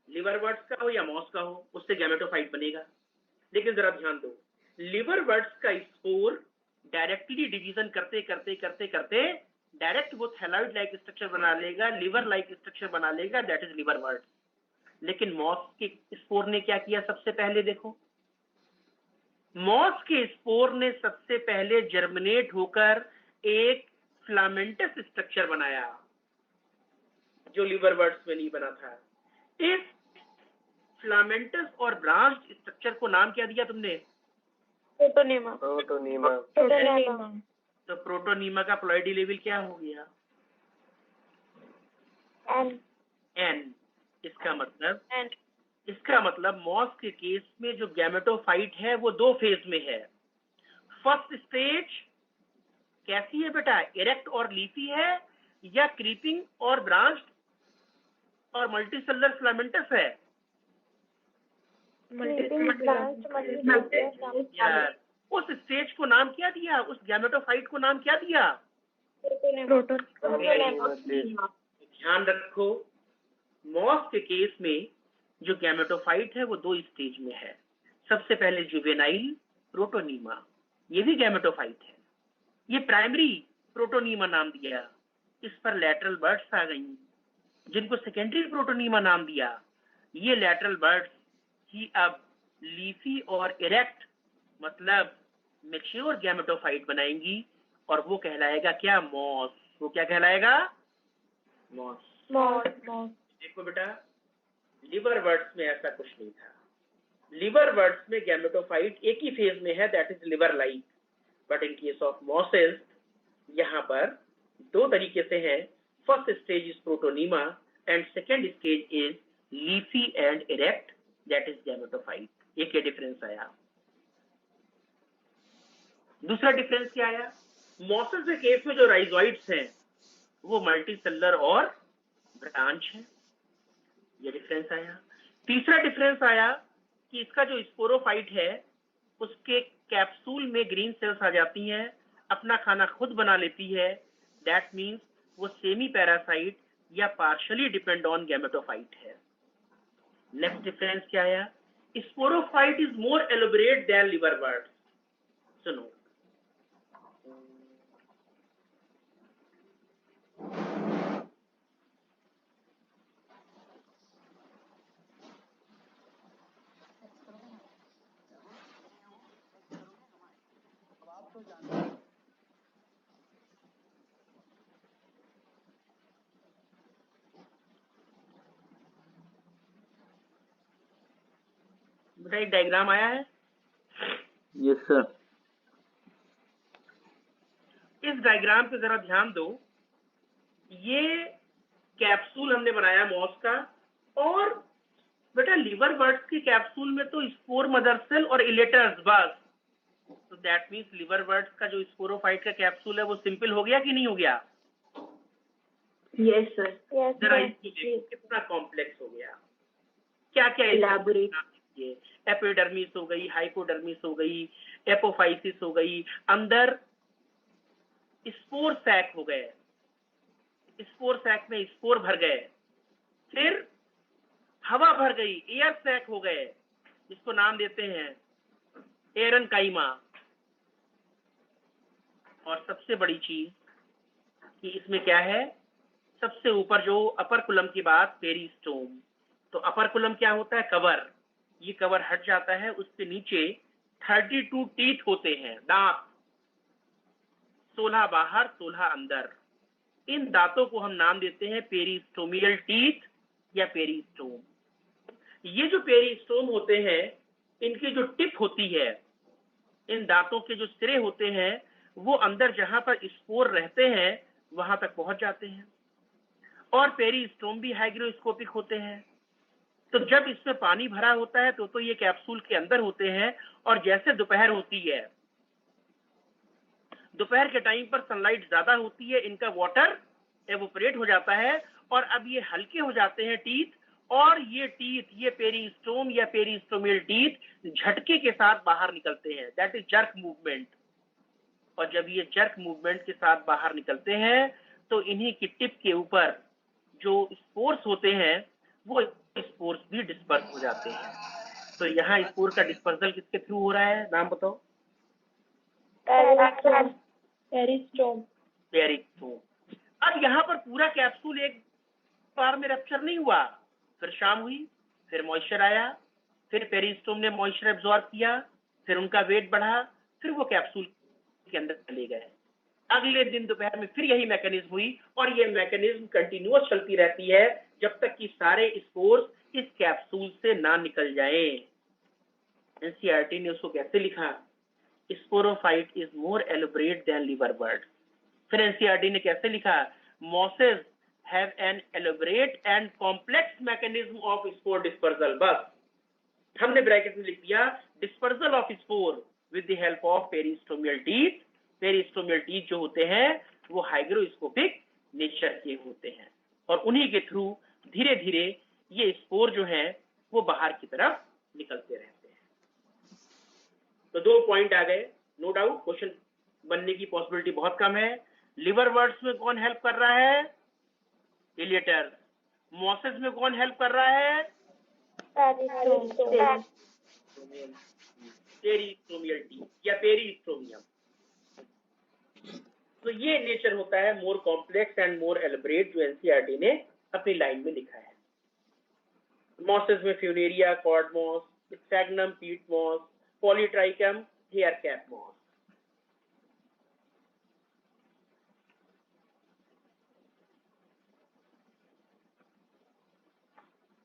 लिवरवर्ट्स का हो या मॉस का हो, उससे गैमेटोफाइट बनेगा। लेकिन जरा ध्यान दो, लिवरवर्ट्स का स्पोर डायरेक्टली डिवीजन करते करते करते करते डायरेक्ट वो थैलॉइड लाइक स्ट्रक्चर बना लेगा, लिवर लाइक स्ट्रक्चर बना लेगा, दैट इज लिवरवर्ट्स। लेकिन मॉस के स्पोर ने क्या किया? सबसे पहले देखो, मॉस के स्पोर ने सबसे पहले जर्मिनेट होकर एक फिलामेंटस स्ट्रक्चर बनाया जो लिवरवर्ट्स में नहीं बना था। इस फिलामेंटस और ब्रांच्ड स्ट्रक्चर को नाम क्या दिया तुमने? प्रोटोनेमा। तो प्रोटोनीमा का पोलैरिटी लेवल क्या हो गया? n। इसका मतलब मॉस के केस में जो गैमेटोफाइट है वो दो फेज में है। फर्स्ट स्टेज कैसी है बेटा? इरेक्ट और लीफी है या क्रीपिंग और ब्रांच्ड? और मल्टीसेलुलर फिलामेंटस है? यार उस स्टेज को नाम क्या दिया, उस गैमेटोफाइट को नाम क्या दिया? ध्यान रखो, मॉस के केस में जो गैमेटोफाइट है वो दो स्टेज में है। सबसे पहले जुवेनाइल प्रोटोनीमा, ये भी गैमेटोफाइट है। ये प्राइमरी प्रोटोनीमा नाम दिया, इस पर लैटरल बर्ड्स आ गई जिनको सेकेंडरी प्रोटोनीमा नाम दिया। ये लैटरल बर्ड्स ही अब लीफी और इरेक्ट मतलब मैच्योर गैमेटोफाइट बनाएंगी और वो कहलाएगा क्या? मॉस। वो क्या कहलाएगा? मॉस। देखो बेटा, लिवर बर्ड्स में ऐसा कुछ नहीं था। लिवर बर्ड्स में गैमेटोफाइट एक ही फेज में है, that is liver like. But in case of mosses यहाँ पर दो तरीके से है। First stage is protonema and second stage is leafy and erect, that is gametophyte. एक ये डिफरेंस आया। दूसरा डिफरेंस क्या आया? मॉसेस के केस में जो राइजोइड्स हैं वो मल्टीसेलुलर और ब्रांच है, ये डिफरेंस आया। तीसरा डिफरेंस आया कि इसका जो स्पोरोफाइट है उसके कैप्सूल में ग्रीन सेल्स आ जाती हैं, अपना खाना खुद बना लेती है। दैट मीन्स वो सेमी पैरासाइट या पार्शियली डिपेंड ऑन गैमेटोफाइट है। नेक्स्ट डिफरेंस क्या आया? Sporophyte is more elaborate than liverworts. सुनो, बेटा एक डायग्राम आया है। Yes sir. इस डायग्राम पे जरा ध्यान दो। ये कैप्सूल हमने बनाया मॉस का, और बेटा लिवर बर्ड्स की कैप्सूल में तो स्पोर मदर सेल और इलेटर्स बस। तो दैट मीन्स लिवर बर्ड्स का जो स्पोरोफाइट का कैप्सूल है वो सिंपल हो गया कि नहीं हो गया? Yes sir. जरा इसको देखो कितना कॉम्प्लेक्स हो गया। क्या क्या इलैबोरेट। एपिडर्मिस हो गई, हाइपोडर्मिस हो गई, एपोफाइसिस हो गई, अंदर स्पोर सैक हो गए, स्पोर सैक में स्पोर भर गए, फिर हवा भर गई, एयर सैक हो गए, जिसको नाम देते हैं एरनकाइमा। और सबसे बड़ी चीज कि इसमें क्या है, सबसे ऊपर जो अपर कुलम की बात, पेरिस्टोम। तो अपर कुलम क्या होता है? कवर। ये कवर हट जाता है, उसके नीचे 32 टीथ होते हैं, दांत, 16 बाहर 16 अंदर। इन दांतों को हम नाम देते हैं पेरिस्टोमियल टीथ या पेरिस्टोम। ये जो पेरिस्टोम होते हैं, इनकी जो टिप होती है, इन दांतों के जो सिरे होते हैं, वो अंदर जहां पर स्पोर रहते हैं वहां तक पहुंच जाते हैं। और पेरिस्टोम भी हाइग्रोस्कोपिक होते हैं। तो जब इसमें पानी भरा होता है तो ये कैप्सूल के अंदर होते हैं, और जैसे दोपहर होती है, दोपहर के टाइम पर सनलाइट ज्यादा होती है, इनका वाटर एवोपरेट हो जाता है और अब ये हल्के हो जाते हैं टीथ, और ये टीथ, ये पेरिस्टोम या पेरिस्टोमियल टीथ झटके के साथ बाहर निकलते हैं, दैट इज जर्क मूवमेंट। और जब ये जर्क मूवमेंट के साथ बाहर निकलते हैं तो इन्हीं की टिप के ऊपर जो स्पोर्स होते हैं वो स्पोर्स भी डिस्पर्स हो जाते हैं। तो यहाँ स्पोर का डिस्पर्सल किसके थ्रू हो रहा है, नाम बताओ? पेरिस्टोम। अब यहाँ पर पूरा कैप्सूल एक बार में रप्चर नहीं हुआ, फिर शाम हुई, फिर मॉइस्चर आया, फिर पेरिस्टोम ने मॉइस्चर एब्जॉर्ब किया, फिर उनका वेट बढ़ा, फिर वो कैप्सूल के अंदर चले गए। अगले दिन दोपहर में फिर यही मैकेनिज्म हुई, और ये मैकेनिज्म कंटिन्यूअस चलती रहती है जब तक कि सारे स्पोर्स इस कैप्सूल से ना निकल जाएं। एनसीईआरटी ने उसको कैसे लिखा? Sporophyte is more elaborate than liverwort. फिर एनसीईआरटी ने कैसे लिखा? Mosses have an elaborate and complex mechanism of spore dispersal. बस हमने ब्रैकेट में लिख दिया dispersal of spore with the help of peristomial teeth. Peristomial teeth जो होते हैं वो हाइग्रोस्कोपिक नेचर के होते हैं, और उन्हीं के थ्रू धीरे धीरे ये स्पोर जो है वो बाहर की तरफ निकलते रहते हैं। तो 2 पॉइंट आ गए, नो डाउट क्वेश्चन बनने की पॉसिबिलिटी बहुत कम है। लिवर वर्ड्स में कौन हेल्प कर रहा है? इलियटर। मॉसेस में कौन हेल्प कर रहा है? पेरिस्ट्रोमियल टी या पेरिस्ट्रोमियम। तो ये नेचर होता है मोर कॉम्प्लेक्स एंड मोर एलिब्रेट जो एनसीईआरटी ने अपनी लाइन में लिखा है। मॉसेस में Funaria, cord moss, Sphagnum, peat moss, Polytrichum, hair cap moss.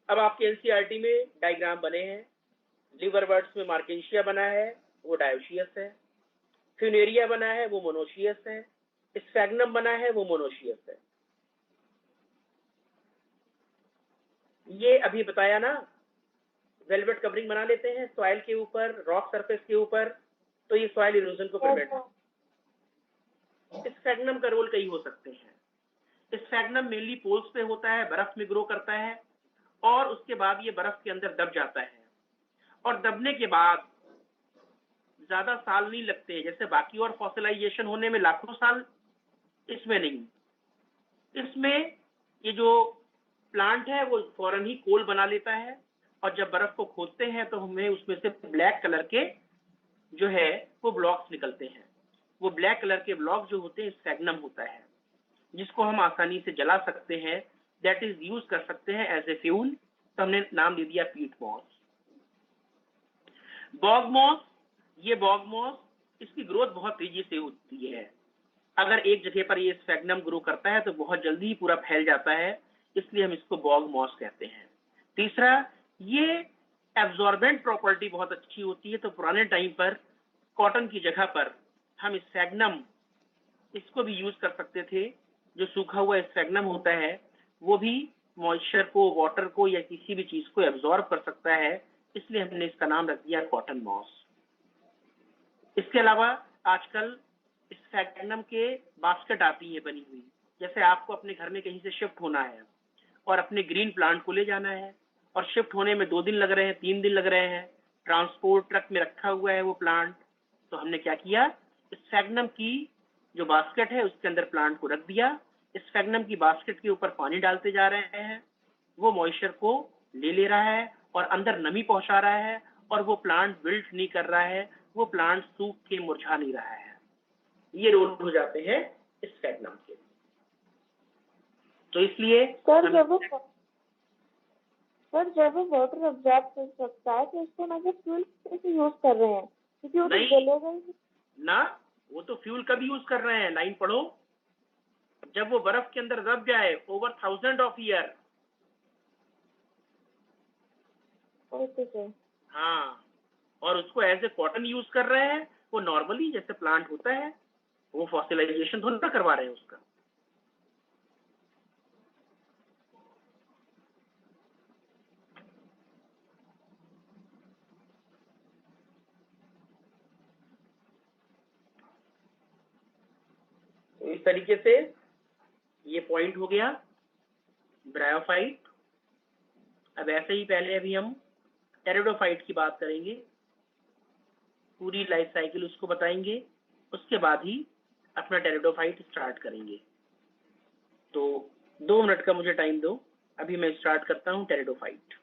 अब आपके एनसीईआरटी में डायग्राम बने हैं। लिवर वर्ड्स में मार्केंशिया बना है, वो डायोशियस है। फ्यूनेरिया बना है, वो मोनोशियस है। स्फैग्नम बना है, वो मोनोशियस है। ये अभी बताया ना, वेलवेट कवरिंग बना लेते हैं सॉइल के ऊपर, रॉक सरफेस के ऊपर, तो ये सॉइल इरोजन को प्रिवेंट। स्फैग्नम का रोल कई हो सकते हैं। स्फैग्नम मेनली पोल्स पे होता है, बर्फ में ग्रो करता है और उसके बाद ये बर्फ के अंदर दब जाता है और दबने के बाद ज्यादा साल नहीं लगते हैं, जैसे बाकी और फॉसिलाइजेशन होने में लाखों साल, इसमें नहीं। इसमें ये जो प्लांट है वो फौरन ही कोल बना लेता है और जब बर्फ को खोदते हैं तो हमें उसमें से ब्लैक कलर के जो है वो ब्लॉक्स निकलते हैं। वो ब्लैक कलर के ब्लॉक जो होते हैं स्फैग्नम होता है, जिसको हम आसानी से जला सकते हैं, दैट इज यूज कर सकते हैं एज ए फ्यूल। तो हमने नाम दे दिया पीट मॉस। बॉग मॉस, ये बॉग मॉस, इसकी ग्रोथ बहुत तेजी से होती है। अगर एक जगह पर ये स्फैग्नम ग्रो करता है तो बहुत जल्दी ही पूरा फैल जाता है, इसलिए हम इसको बॉग मॉस कहते हैं। तीसरा, ये एब्जॉर्बेंट प्रॉपर्टी बहुत अच्छी होती है, तो पुराने टाइम पर कॉटन की जगह पर हम स्फैग्नम इसको भी यूज कर सकते थे। जो सूखा हुआ स्फैग्नम होता है वो भी मॉइस्चर को, वाटर को या किसी भी चीज को एब्जॉर्ब कर सकता है, इसलिए हमने इसका नाम रख दिया कॉटन मॉस। इसके अलावा आजकल स्फैग्नम के बास्केट आती है बनी हुई। जैसे आपको अपने घर में कहीं से शिफ्ट होना है और अपने ग्रीन प्लांट को ले जाना है और शिफ्ट होने में 2 दिन लग रहे हैं, 3 दिन लग रहे हैं, ट्रांसपोर्ट ट्रक में रखा हुआ है वो प्लांट, तो हमने क्या किया, स्फैग्नम की जो बास्केट है उसके अंदर प्लांट को रख दिया। स्फैग्नम की बास्केट के ऊपर पानी डालते जा रहे हैं, वो मॉइस्चर को ले रहा है और अंदर नमी पहुंचा रहा है और वो प्लांट विल्ट नहीं कर रहा है, वो प्लांट सूख के मुरझा नहीं रहा है। ये रोल हो जाते हैं स्फैग्नम के। तो इसलिए सर जब वो वाटर अब्जॉर्ब कर सकता है तो उसको ना फ्यूल कैसे यूज कर रहे हैं, क्योंकि वो तो जलेगा ही ना। वो तो फ्यूल कब यूज कर रहे हैं, लाइन पढ़ो, जब वो बर्फ के अंदर दब जाए over 1000 of year. Okay sir. हाँ, और उसको एज ए कॉटन यूज कर रहे हैं। वो नॉर्मली जैसे प्लांट होता है, वो फॉसिलाइजेशन थोड़ा ना करवा रहे हैं उसका। तो इस तरीके से ये पॉइंट हो गया ब्रायोफाइट। अब ऐसे ही पहले अभी हम टेरिडोफाइट की बात करेंगे, पूरी लाइफ साइकिल उसको बताएंगे, उसके बाद ही अपना टेरिडोफाइट स्टार्ट करेंगे। तो 2 मिनट का मुझे टाइम दो, अभी मैं स्टार्ट करता हूं pteridophyte.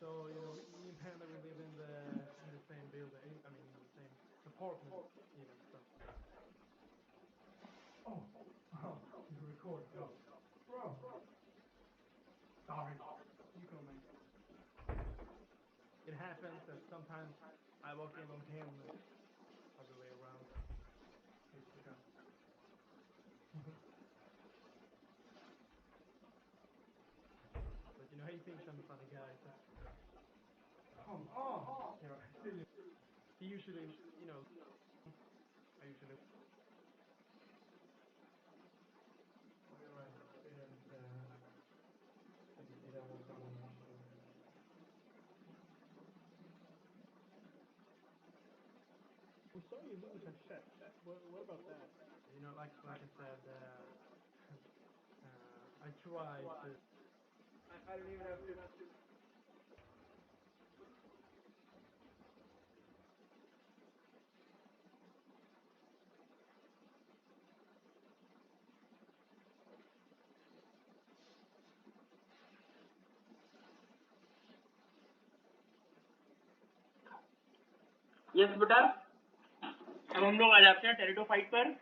So, me and Panda, we live in the same building. I mean, in the same apartment, even. So. Oh, you record. Oh, bro. Sorry. You come in. It happens that sometimes I walk in on him and other way around. But he thinks I'm a funny guy. So. Come on. He usually, I usually. We saw you lose a set. What about that? Like I said, I tried to. I don't even have to. Yes बेटा, अब हम लोग आ जाते हैं pteridophyte पर।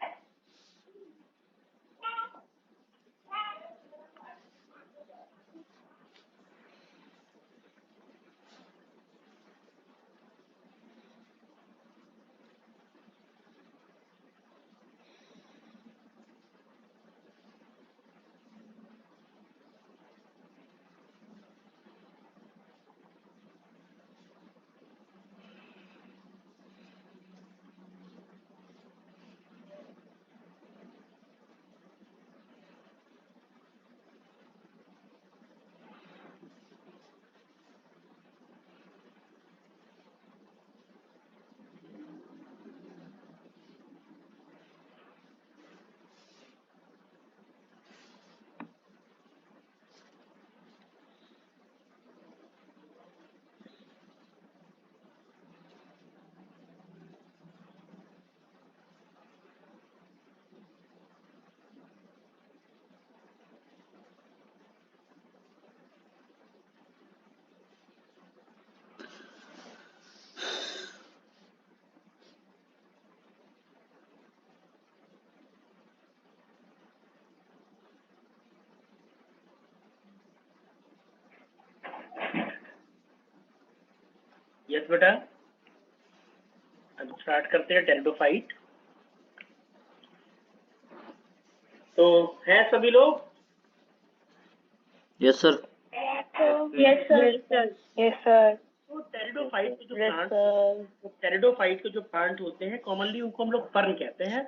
Yes बेटा, अब start करते हैं टेरिडोफाइट। तो हैं सभी लोग? Yes sir. Yes sir. Yes sir. तो टेरिडोफाइट के जो प्लांट होते हैं कॉमनली उनको हम लोग फर्न कहते हैं,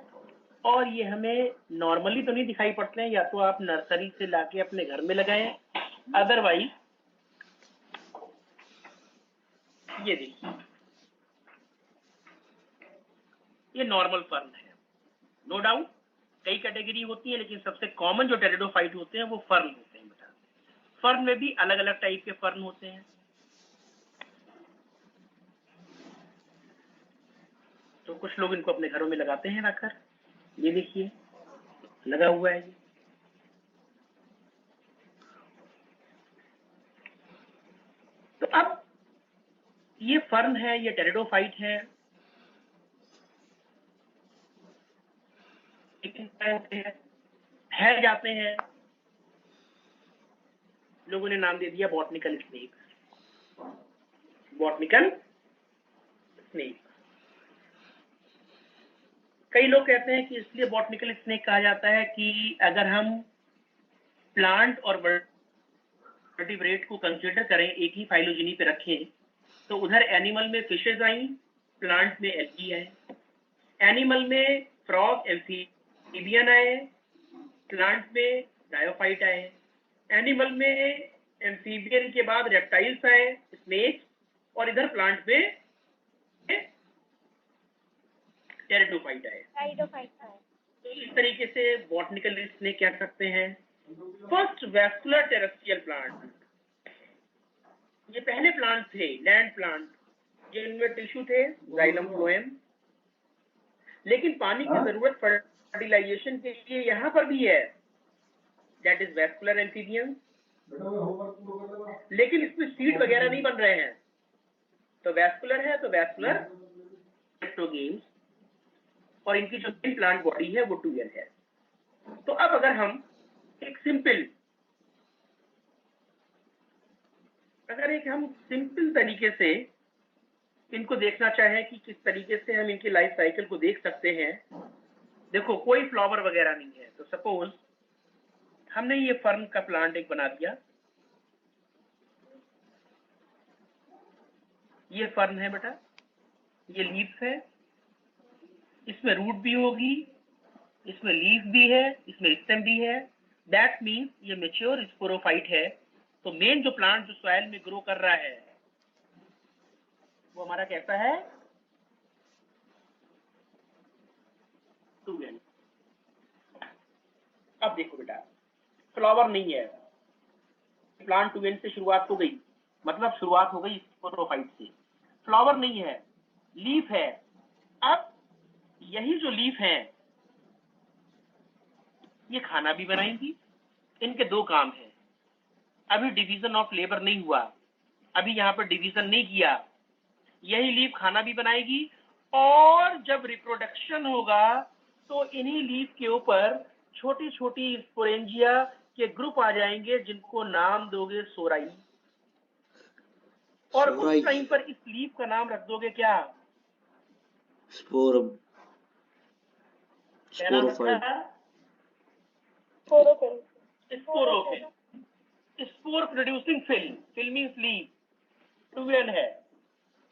और ये हमें नॉर्मली तो नहीं दिखाई पड़ते हैं, या तो आप नर्सरी से लाके अपने घर में लगाएं, अदरवाइज ये देखिए, ये नॉर्मल फर्न है। नो डाउट कई कैटेगरी होती है, लेकिन सबसे कॉमन जो टेरिडोफाइट होते हैं वो फर्न होते हैं बेटा। फर्न में भी अलग अलग टाइप के फर्न होते हैं। तो कुछ लोग इनको अपने घरों में लगाते हैं रखकर, ये देखिए लगा हुआ है। तो अब ये फर्न है, ये टेरिडोफाइट है, जाते हैं, लोगों ने नाम दे दिया बॉटनिकल स्नेक। Botanical snake. कई लोग कहते हैं कि इसलिए बॉटनिकल स्नेक कहा जाता है कि अगर हम प्लांट और वर्टिब्रेट को कंसीडर करें, एक ही फाइलोजेनी पे रखें, तो उधर एनिमल में फिशेज आई, प्लांट में एल्गी आए, एनिमल में फ्रॉग एम्फीबियन आए, प्लांट में डायोफाइट आए, एनिमल में एम्फीबियन के बाद रेप्टाइल्स आए, स्नेक्स, और इधर प्लांट में टेरिडोफाइट आए। तो इस तरीके से बॉटनिकल स्नेक कह सकते हैं। फर्स्ट वैस्कुलर टेरेस्ट्रियल प्लांट, ये पहले प्लांट थे, लैंड प्लांट, जिनमें टिश्यू थे, जाइलम फ्लोएम, लेकिन पानी की जरूरत फर्टिलाइजेशन के लिए यहाँ पर भी है, दैट इज वैस्कुलर एम्फीबियंस, लेकिन इसमें सीड वगैरह नहीं बन रहे हैं, तो वैस्कुलर है तो वैस्कुलर टेट्रोगेम्स, और इनकी जो मेन प्लांट बॉडी है वो 2N है। तो अब अगर हम एक सिंपल तरीके से इनको देखना चाहें कि किस तरीके से हम इनकी लाइफ साइकिल को देख सकते हैं। देखो, कोई फ्लावर वगैरह नहीं है, तो सपोज हमने ये फर्न का प्लांट एक बना दिया, ये फर्न है बेटा, ये लीफ है, इसमें रूट भी होगी, इसमें लीफ भी है, इसमें स्टेम भी है, दैट मीन्स ये मेच्योर स्पोरोफाइट है। तो मेन जो प्लांट जो सॉइल में ग्रो कर रहा है वो हमारा कैसा है, 2N। अब देखो बेटा, फ्लावर नहीं है, प्लांट 2N से शुरुआत हो गई, मतलब शुरुआत हो गई स्पोरोफाइट से, फ्लावर नहीं है, लीफ है। अब यही जो लीफ है ये खाना भी बनाएंगी, इनके दो काम है। अभी डिवीजन ऑफ लेबर नहीं हुआ, अभी यहाँ पर डिवीजन नहीं किया, यही लीफ खाना भी बनाएगी, और जब रिप्रोडक्शन होगा तो इन्हीं लीफ के ऊपर छोटी छोटी स्पोरेंजिया के ग्रुप आ जाएंगे, जिनको नाम दोगे सोराई, और उस टाइम पर इस लीफ का नाम रख दोगे क्या, स्पोरम, sporophyll. Spore producing phyll, phyll means leaf, 2N है,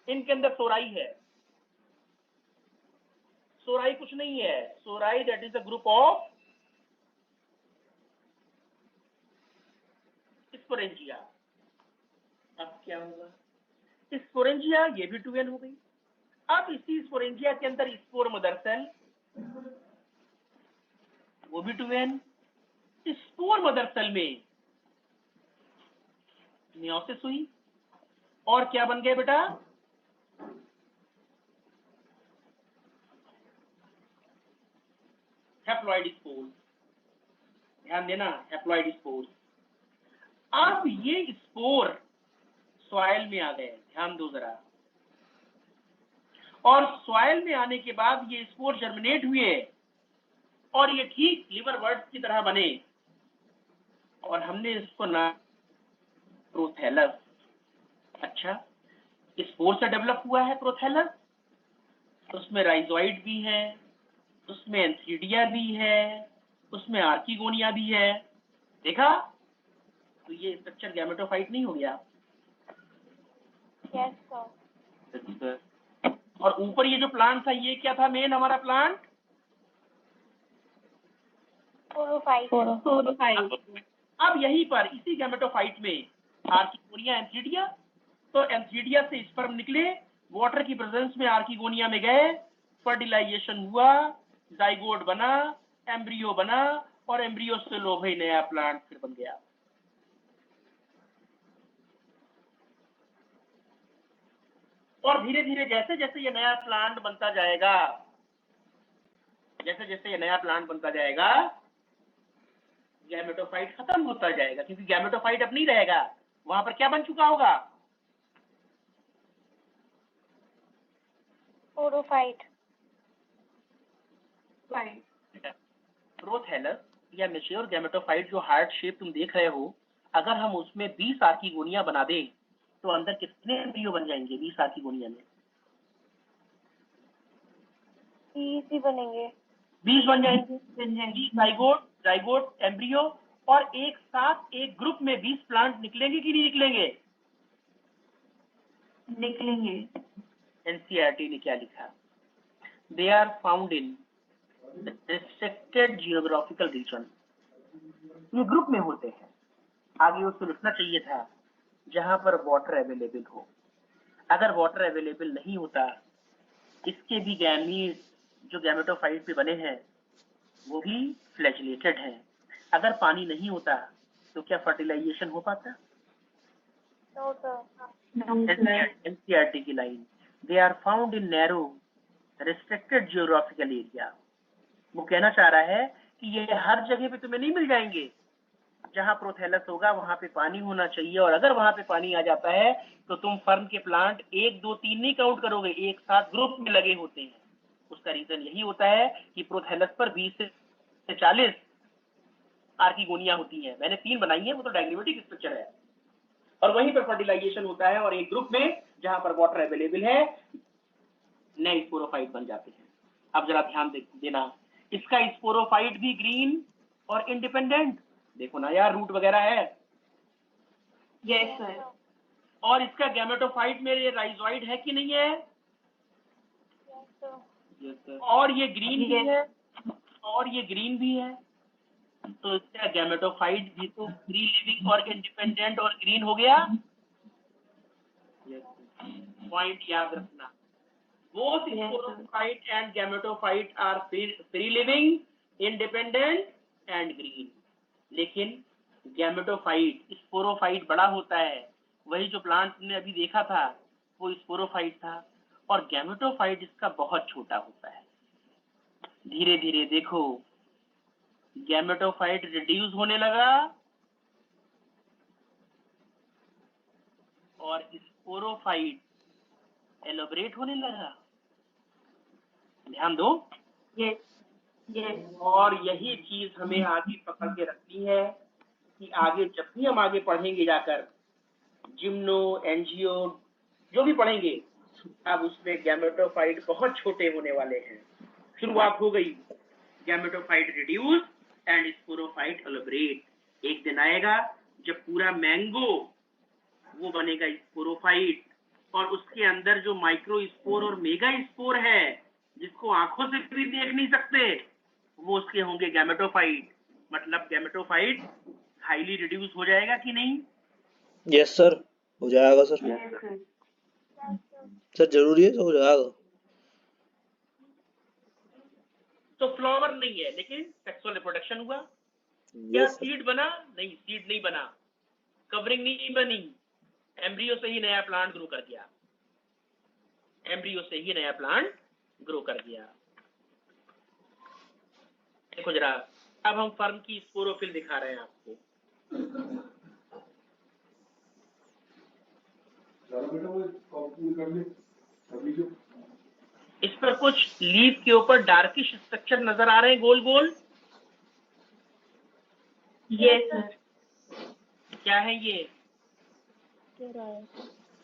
इनके अंदर सोराई है। सोराई कुछ नहीं है, sori that is a group of sporangia. अब क्या होगा, स्पोरेंजिया ये भी 2N हो गई। अब इसी स्पोरेंजिया के अंदर स्पोर मदर सेल, वो भी 2N। स्पोर मदर सेल में मियोसिस हुई, और क्या बन गए बेटा, हैप्लॉइड स्पोर्स। ध्यान देना, हैप्लॉइड स्पोर्स। अब ये स्पोर सॉइल में आ गए, ध्यान दो जरा, और सॉइल में आने के बाद ये स्पोर जर्मिनेट हुए, और ये ठीक लिवर वर्ड्स की तरह बने, और हमने इसको नाम प्रोथैलस। अच्छा, स्पोर से डेवलप हुआ है प्रोथैलस, उसमें राइजोइड भी है, उसमें एंथ्रीडिया भी है, उसमें आर्किगोनिया भी है, देखा? तो ये स्ट्रक्चर गैमेटोफाइट नहीं हो गया? Yes sir. और ऊपर ये जो प्लांट था, ये क्या था मेन हमारा प्लांट? स्पोरोफाइट। अब यहीं पर इसी गैमेटोफाइट में आर्किगोनिया, एंथ्रीडिया, तो एंथ्रीडिया से स्पर्म निकले, वाटर की प्रेजेंस में आर्किगोनिया में गए, फर्टिलाइजेशन हुआ, जाइगोट बना, एम्ब्रियो बना, और एम्ब्रियो से लो भाई नया प्लांट फिर बन गया। और धीरे धीरे जैसे जैसे ये नया प्लांट बनता जाएगा, जैसे जैसे ये नया प्लांट बनता जाएगा, गैमेटोफाइट खत्म होता जाएगा, क्योंकि गैमेटोफाइट अब नहीं रहेगा, वहां पर क्या बन चुका होगा? स्पोरोफाइट। प्रोथैलस या मैच्योर गैमेटोफाइट जो हार्ट शेप तुम देख रहे हो, अगर हम उसमें 20 आर्किगोनिया बना दें तो अंदर कितने एम्ब्रियो बन जाएंगे 20 आर्किगोनिया में? बीज बनेंगे। बीज बन जाएंगे, जाइगोट, जाइगोट, एम्ब्रियो, और एक साथ एक ग्रुप में 20 प्लांट निकलेंगे कि नहीं निकलेंगे? निकलेंगे। एनसीईआरटी ने क्या लिखा? They are found in restricted geographical region. ये ग्रुप में होते हैं। आगे उसको लिखना चाहिए था जहां पर वाटर अवेलेबल हो। अगर वाटर अवेलेबल नहीं होता, इसके भी गैमीट जो गैमेटोफाइट पे बने हैं वो भी फ्लैजिलेटेड हैं। अगर पानी नहीं होता तो क्या फर्टिलाइजेशन हो पाता? एनसीईआरटी की line, they are found in narrow restricted geographical area. वो कहना चाह रहा है कि ये हर जगह पे तुम्हें नहीं मिल जाएंगे। जहां प्रोथेलस होगा वहां पे पानी होना चाहिए, और अगर वहां पे पानी आ जाता है तो तुम फर्म के प्लांट 1, 2, 3 नहीं काउंट करोगे, एक साथ ग्रुप में लगे होते हैं। उसका रीजन यही होता है कि प्रोथेलस पर 20 से 40 आर्किगोनिया होती हैं। मैंने 3 बनाई है, वो तो डायग्रामेटिक स्ट्रक्चर है, और वहीं पर फर्टिलाइजेशन होता है, और एक ग्रुप में जहां पर वाटर अवेलेबल है नए स्पोरोफाइट बन जाते हैं। अब जरा ध्यान देना, इसका स्पोरोफाइट भी ग्रीन और इंडिपेंडेंट, देखो ना यार, रूट वगैरह है। Yes sir. और इसका गैमेटोफाइट में ये राइजोइड है कि नहीं है? और ये ग्रीन भी है, और ये ग्रीन भी है, तो इसका गैमेटोफाइट भी तो फ्री लिविंग और इंडिपेंडेंट और ग्रीन हो गया। पॉइंट याद रखना, both sporophyte and gametophyte are free living, independent and green। लेकिन गैमेटोफाइट स्पोरोफाइट बड़ा होता है। वही जो प्लांट ने अभी देखा था वो स्पोरोफाइट था, और गैमेटोफाइट इसका बहुत छोटा होता है। धीरे धीरे देखो गैमेटोफाइट रिड्यूस होने लगा और स्पोरोफाइट एलोबरेट होने लगा। ध्यान दो। Yes yes. और यही चीज हमें आगे पकड़ के रखनी है कि आगे जब भी हम आगे पढ़ेंगे जाकर जिम्नो, एंजियो जो भी पढ़ेंगे, अब उसमें गैमेटोफाइट बहुत छोटे होने वाले हैं। शुरुआत हो गई, gametophyte reduce and sporophyte elaborate. एक दिन आएगा जब पूरा मैंगो वो बनेगा स्पोरोफाइट, और उसके अंदर जो माइक्रो स्पोर और मेगा स्पोर है जिसको आंखों से भी देख नहीं सकते, वो उसके होंगे गैमेटोफाइट। मतलब गैमेटोफाइट हाईली रिड्यूस हो जाएगा कि नहीं? यस सर, हो जाएगा सर। सर जरूरी है, तो हो जाएगा। तो फ्लावर नहीं है लेकिन सेक्सुअल रिप्रोडक्शन हुआ। क्या सीड बना? नहीं, सीड नहीं बना, कवरिंग नहीं बनी, एम्ब्रियो से ही नया प्लांट ग्रो कर गया, एम्ब्रियो से ही नया प्लांट ग्रो कर गया। देखो जरा, अब हम फर्म की स्पोरोफिल दिखा रहे हैं आपको। इस पर कुछ लीफ के ऊपर डार्किश स्ट्रक्चर नजर आ रहे हैं, गोल गोल। Yes sir. क्या है ये?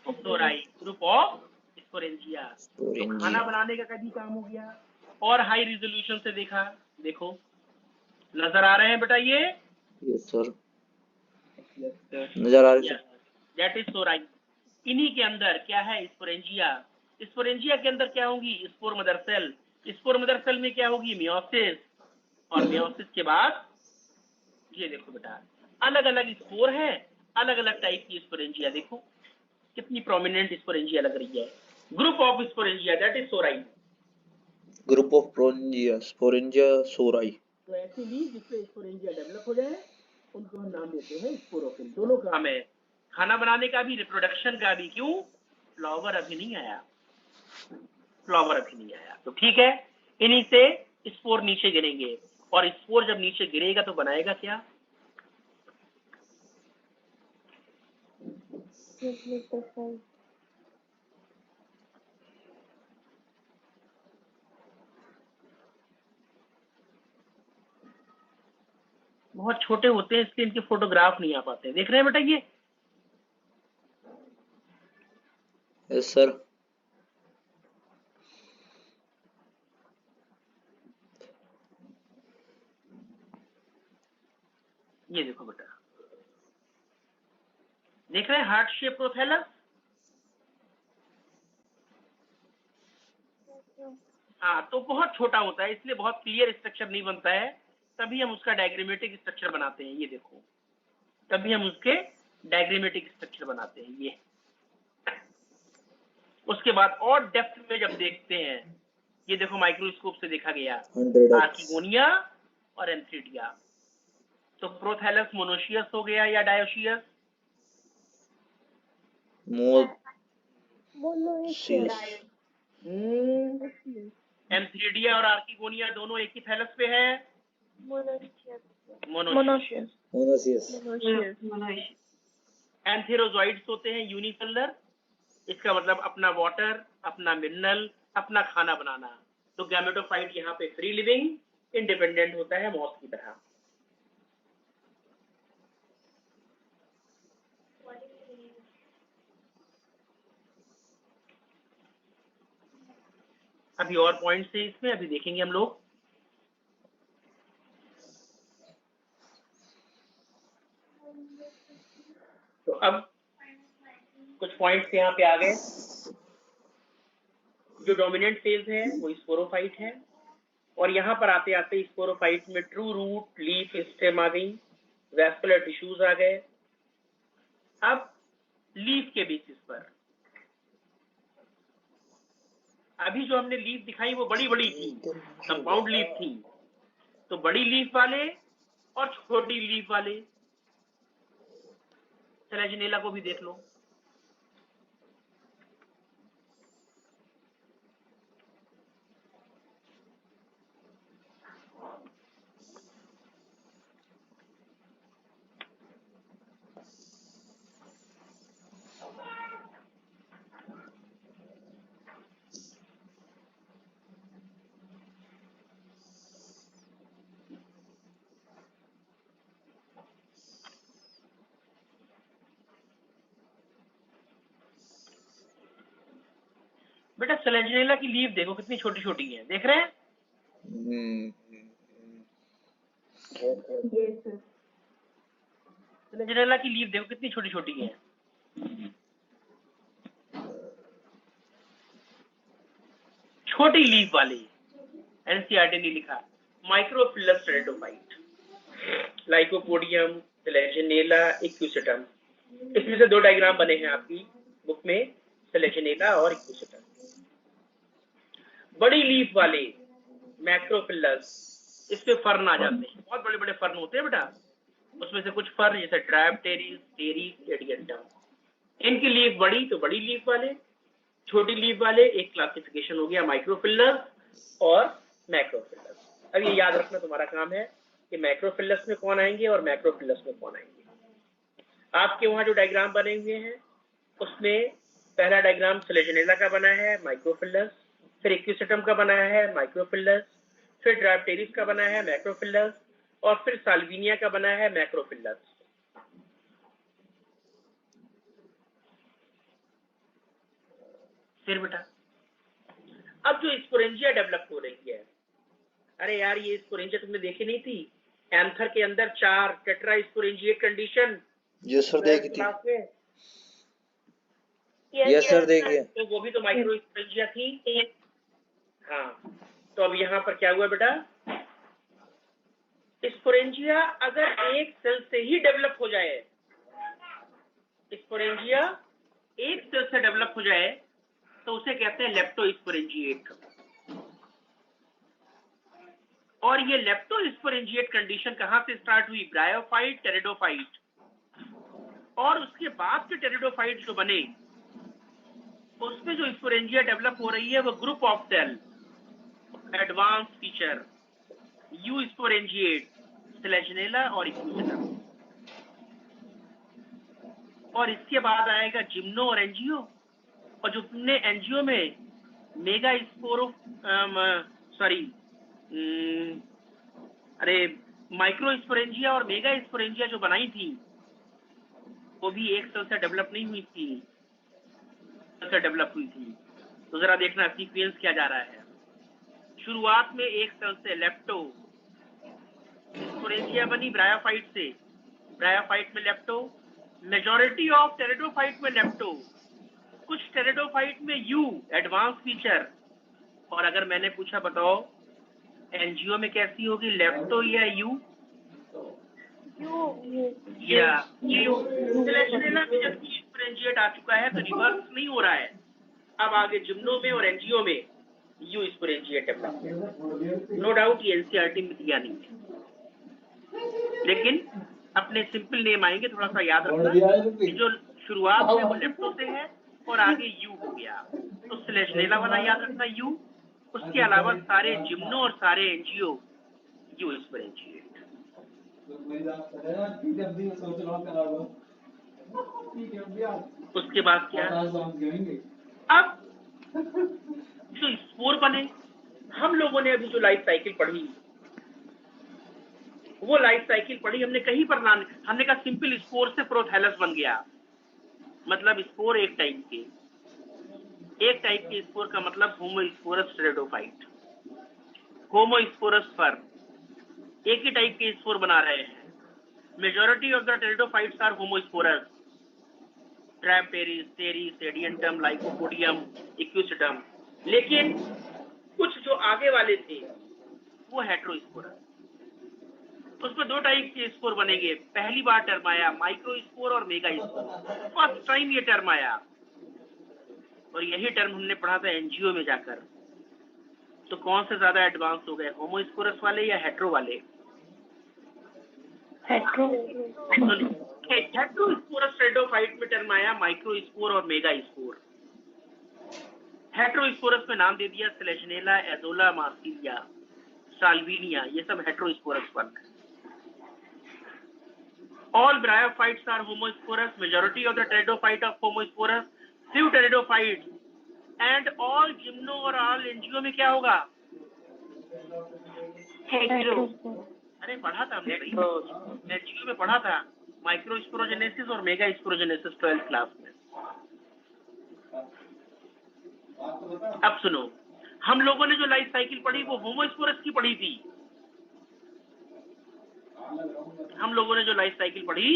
स्पोराई, ग्रुप ऑफ स्पोरेंजिया। तो खाना बनाने का कभी काम हो गया, और हाई रिजोल्यूशन से देखा। देखो नजर आ रहे हैं बेटा ये? यस सर, नजर आ रही है। That is सोराई। इन्हीं के अंदर क्या है? स्पोरेंजिया। स्पोरेंजिया के अंदर क्या होगी? Spore mother cell. Spore mother cell में क्या होगी? मियोसिस। और मियोसिस के बाद ये देखो बेटा, अलग अलग स्पोर है, अलग अलग टाइप की स्पोरेंजिया। देखो कितनी प्रोमिनेंट स्पोरेंजिया लग रही है। Group of sporangia, that is sori. Group of sporangia sori. तो ऐसे ही जिससे स्पोरेंजिया डेवलप हो जाए उनको हम नाम देते हैं स्पोरोफिल। दोनों काम है, खाना बनाने का भी, रिप्रोडक्शन का भी। क्यों? फ्लावर अभी नहीं आया, फ्लावर अभी नहीं आया। तो ठीक है, इन्हीं से स्पोर नीचे गिरेंगे, और स्पोर जब नीचे गिरेगा तो बनाएगा क्या? बहुत छोटे होते हैं इसलिए इनके फोटोग्राफ नहीं आ पाते। देख रहे हैं बेटा ये? Yes sir. ये देखो बेटा, देख रहे हैं हार्ट शेप प्रोथैलस। हाँ, तो बहुत छोटा होता है, इसलिए बहुत क्लियर स्ट्रक्चर नहीं बनता है, तभी हम उसका डायग्रामेटिक स्ट्रक्चर बनाते हैं। ये देखो, तभी हम उसके डायग्रामेटिक स्ट्रक्चर बनाते हैं। ये उसके बाद और डेप्थ में जब देखते हैं, ये देखो माइक्रोस्कोप से देखा गया 100x आर्किगोनिया और एंथ्रीडिया। तो प्रोथैलस मोनोशियस हो गया या डायोशियस? मोनोशियस। एंथ्रीडिया और आर्किगोनिया दोनों एक ही थैलस पे है। मोनोशियस। एंथेरोजॉइड्स होते हैं यूनिसेलुलर, इसका मतलब अपना वाटर, अपना मिनरल, अपना खाना बनाना। तो गैमेटोफाइट यहाँ पे फ्री लिविंग इंडिपेंडेंट होता है मॉस की तरह। अभी और पॉइंट्स हैं इसमें, अभी देखेंगे हम लोग। तो अब कुछ पॉइंट्स यहाँ पे आ गए। जो डोमिनेंट सेल्स है वो स्पोरोफाइट है, और यहाँ पर आते आते स्पोरोफाइट में ट्रू रूट, लीफ, स्टेम आ गई, वैस्कुलर टिश्यूज आ गए। अब लीफ के बेसिस पर, अभी जो हमने लीफ दिखाई वो बड़ी बड़ी थी, कंपाउंड लीफ थी। तो बड़ी लीफ वाले और छोटी लीफ वाले, सेलेजिनेला को भी देख लो। बेटा सेलेजिनेला की लीफ देखो कितनी छोटी छोटी है, देख रहे हैं? सेलेजिनेला की लीफ देखो कितनी छोटी छोटी है। छोटी लीफ वाले, एनसीईआरटी ने लिखा microphyllous pteridophyte, lycopodium, Selaginella, Equisetum. इसमें से 2 डायग्राम बने हैं आपकी बुक में, सेलेजिनेला और इक्विसेटम। बड़ी लीफ वाले मैक्रोफिलस, इस पे फर्न आ जाते हैं, बहुत बड़े बड़े फर्न होते हैं बेटा। उसमें से कुछ फर्न जैसे ड्रायोप्टेरिस, टेरिस, एडियंटम, इनकी लीफ बड़ी, तो बड़ी लीफ वाले, छोटी लीफ वाले। एक क्लासिफिकेशन हो गया माइक्रोफिलस और मैक्रोफिलस। अब ये याद रखना तुम्हारा काम है कि मैक्रोफिलस में कौन आएंगे और मैक्रोफिलस में कौन आएंगे। आपके वहां जो डायग्राम बने हुए हैं उसमें पहला डायग्राम सेलेजिनेला का बना है, माइक्रोफिलस, फिर इक्विसेटम का बना है, माइक्रोफिलस, फिर ड्रायोप्टेरिस का बना है, मैक्रोफिलस, और फिर साल्विनिया का बना है, मैक्रोफिलस। फिर बेटा अब जो स्पोरेंजिया डेवलप हो रही है, अरे यार ये स्पोरेंजिया तुमने देखी नहीं थी? एंथर के अंदर 4 tetra sporangiate condition. Yes sir, देखी थी। Yes, यस सर, देखिए। तो वो भी तो माइक्रो स्पोरेंजिया थी। हाँ, तो अब यहाँ पर क्या हुआ बेटा, स्पोरेंजिया अगर एक सेल से ही डेवलप हो जाए, स्पोरेंजिया एक सेल से डेवलप हो जाए तो उसे कहते हैं लेप्टोस्पोरेंजिएट। और ये लेप्टोस्पोरेंजिएट कंडीशन कहां से स्टार्ट हुई? ब्रायोफाइट, टेरिडोफाइट, और उसके बाद के टेरिडोफाइट जो बने उसमें जो स्पोरेंजिया डेवलप हो रही है वो group of cell, advance feature, eusporangiate, Selaginella और इक्विसेटम। और इसके बाद आएगा जिम्नो और एंजियो। और जो तुमने एंजियो में मेगा स्पोरो माइक्रो स्पोरेंजिया और मेगा स्पोरेंजिया जो बनाई थी वो भी एक सेल से डेवलप नहीं हुई थी, से डेवलप हुई थी। तो जरा देखना सीक्वेंस क्या जा रहा है। शुरुआत में एक सेल से लेप्टो स्पोरेंजिया बनी ब्रायोफाइट से, ब्रायोफाइट में लेप्टो, मेजॉरिटी ऑफ टेरिडोफाइट में लेप्टो, कुछ टेरिडोफाइट में यू एडवांस फीचर। और अगर मैंने पूछा बताओ एनजीओ में कैसी होगी, लेप्टो या यू? या यू। सिलेक्शनेला में जब स्पोरेंजिएट आ चुका है तो रिवर्स नहीं हो रहा है, अब आगे जिम्नो में और एनजीओ में eusporangiate develop. No doubt ये एनसीईआरटी में दिया नहीं है, लेकिन अपने सिंपल नेम आएंगे, थोड़ा सा याद रखना कि जो शुरुआत है वो लेप्टो से है और आगे यू हो गया, तो सिलेक्शनेला वाला याद रखना यू। उसके अलावा सारे जिम्नो और सारे एनजीओ यू स्पोरेंजिएट। उसके बाद क्या, अब जो स्पोर बने, हम लोगों ने अभी जो लाइफ साइकिल पढ़ी, वो लाइफ साइकिल पढ़ी हमने कहीं पर ना, हमने कहा सिंपल स्पोर से प्रोथैलस बन गया। मतलब स्पोर एक टाइप के स्पोर का मतलब होमोस्पोरस टेरिडोफाइट, होमोस्पोरस फर, एक ही टाइप के स्पोर बना रहे हैं। Majority of the pteridophytes are homosporous, ट्रैपटेरिस, टेरिस, एडियंटम, लाइकोपोडियम, इक्विसिटम। लेकिन कुछ जो आगे वाले थे वो हेट्रोस्पोरस, उसमें दो टाइप के स्पोर बनेंगे। पहली बार टर्म आया माइक्रोस्पोर और मेगा स्पोर, फर्स्ट टाइम ये टर्म आया, और यही टर्म हमने पढ़ा था एनजीओ में जाकर। तो कौन से ज्यादा एडवांस हो गए, होमोस्पोरस वाले या हेट्रो वाले? हेट्रोस्पोरस टेरिडोफाइट में टर्म आया माइक्रोस्पोर और मेगा स्पोर। हेट्रोस्पोरस में नाम दे दिया सिलेक्शनेला, एजोला, मार्सिलिया, साल्विनिया, ये सब हेट्रोस्पोरस वर्ग है। All bryophytes are homosporous. Majority of the pteridophyte are homosporous. Few pteridophytes and all gymno और all एनजीओ में क्या होगा? हेट्रो। अरे पढ़ा था हमने, एनजीओ में पढ़ा था माइक्रोस्पोरोजेनेसिस और मेगा स्पोरोजेनेसिस 12th क्लास में। अब सुनो, हम लोगों ने जो लाइफ साइकिल पढ़ी वो होमोस्पोरस की पढ़ी थी। हम लोगों ने जो लाइफ साइकिल पढ़ी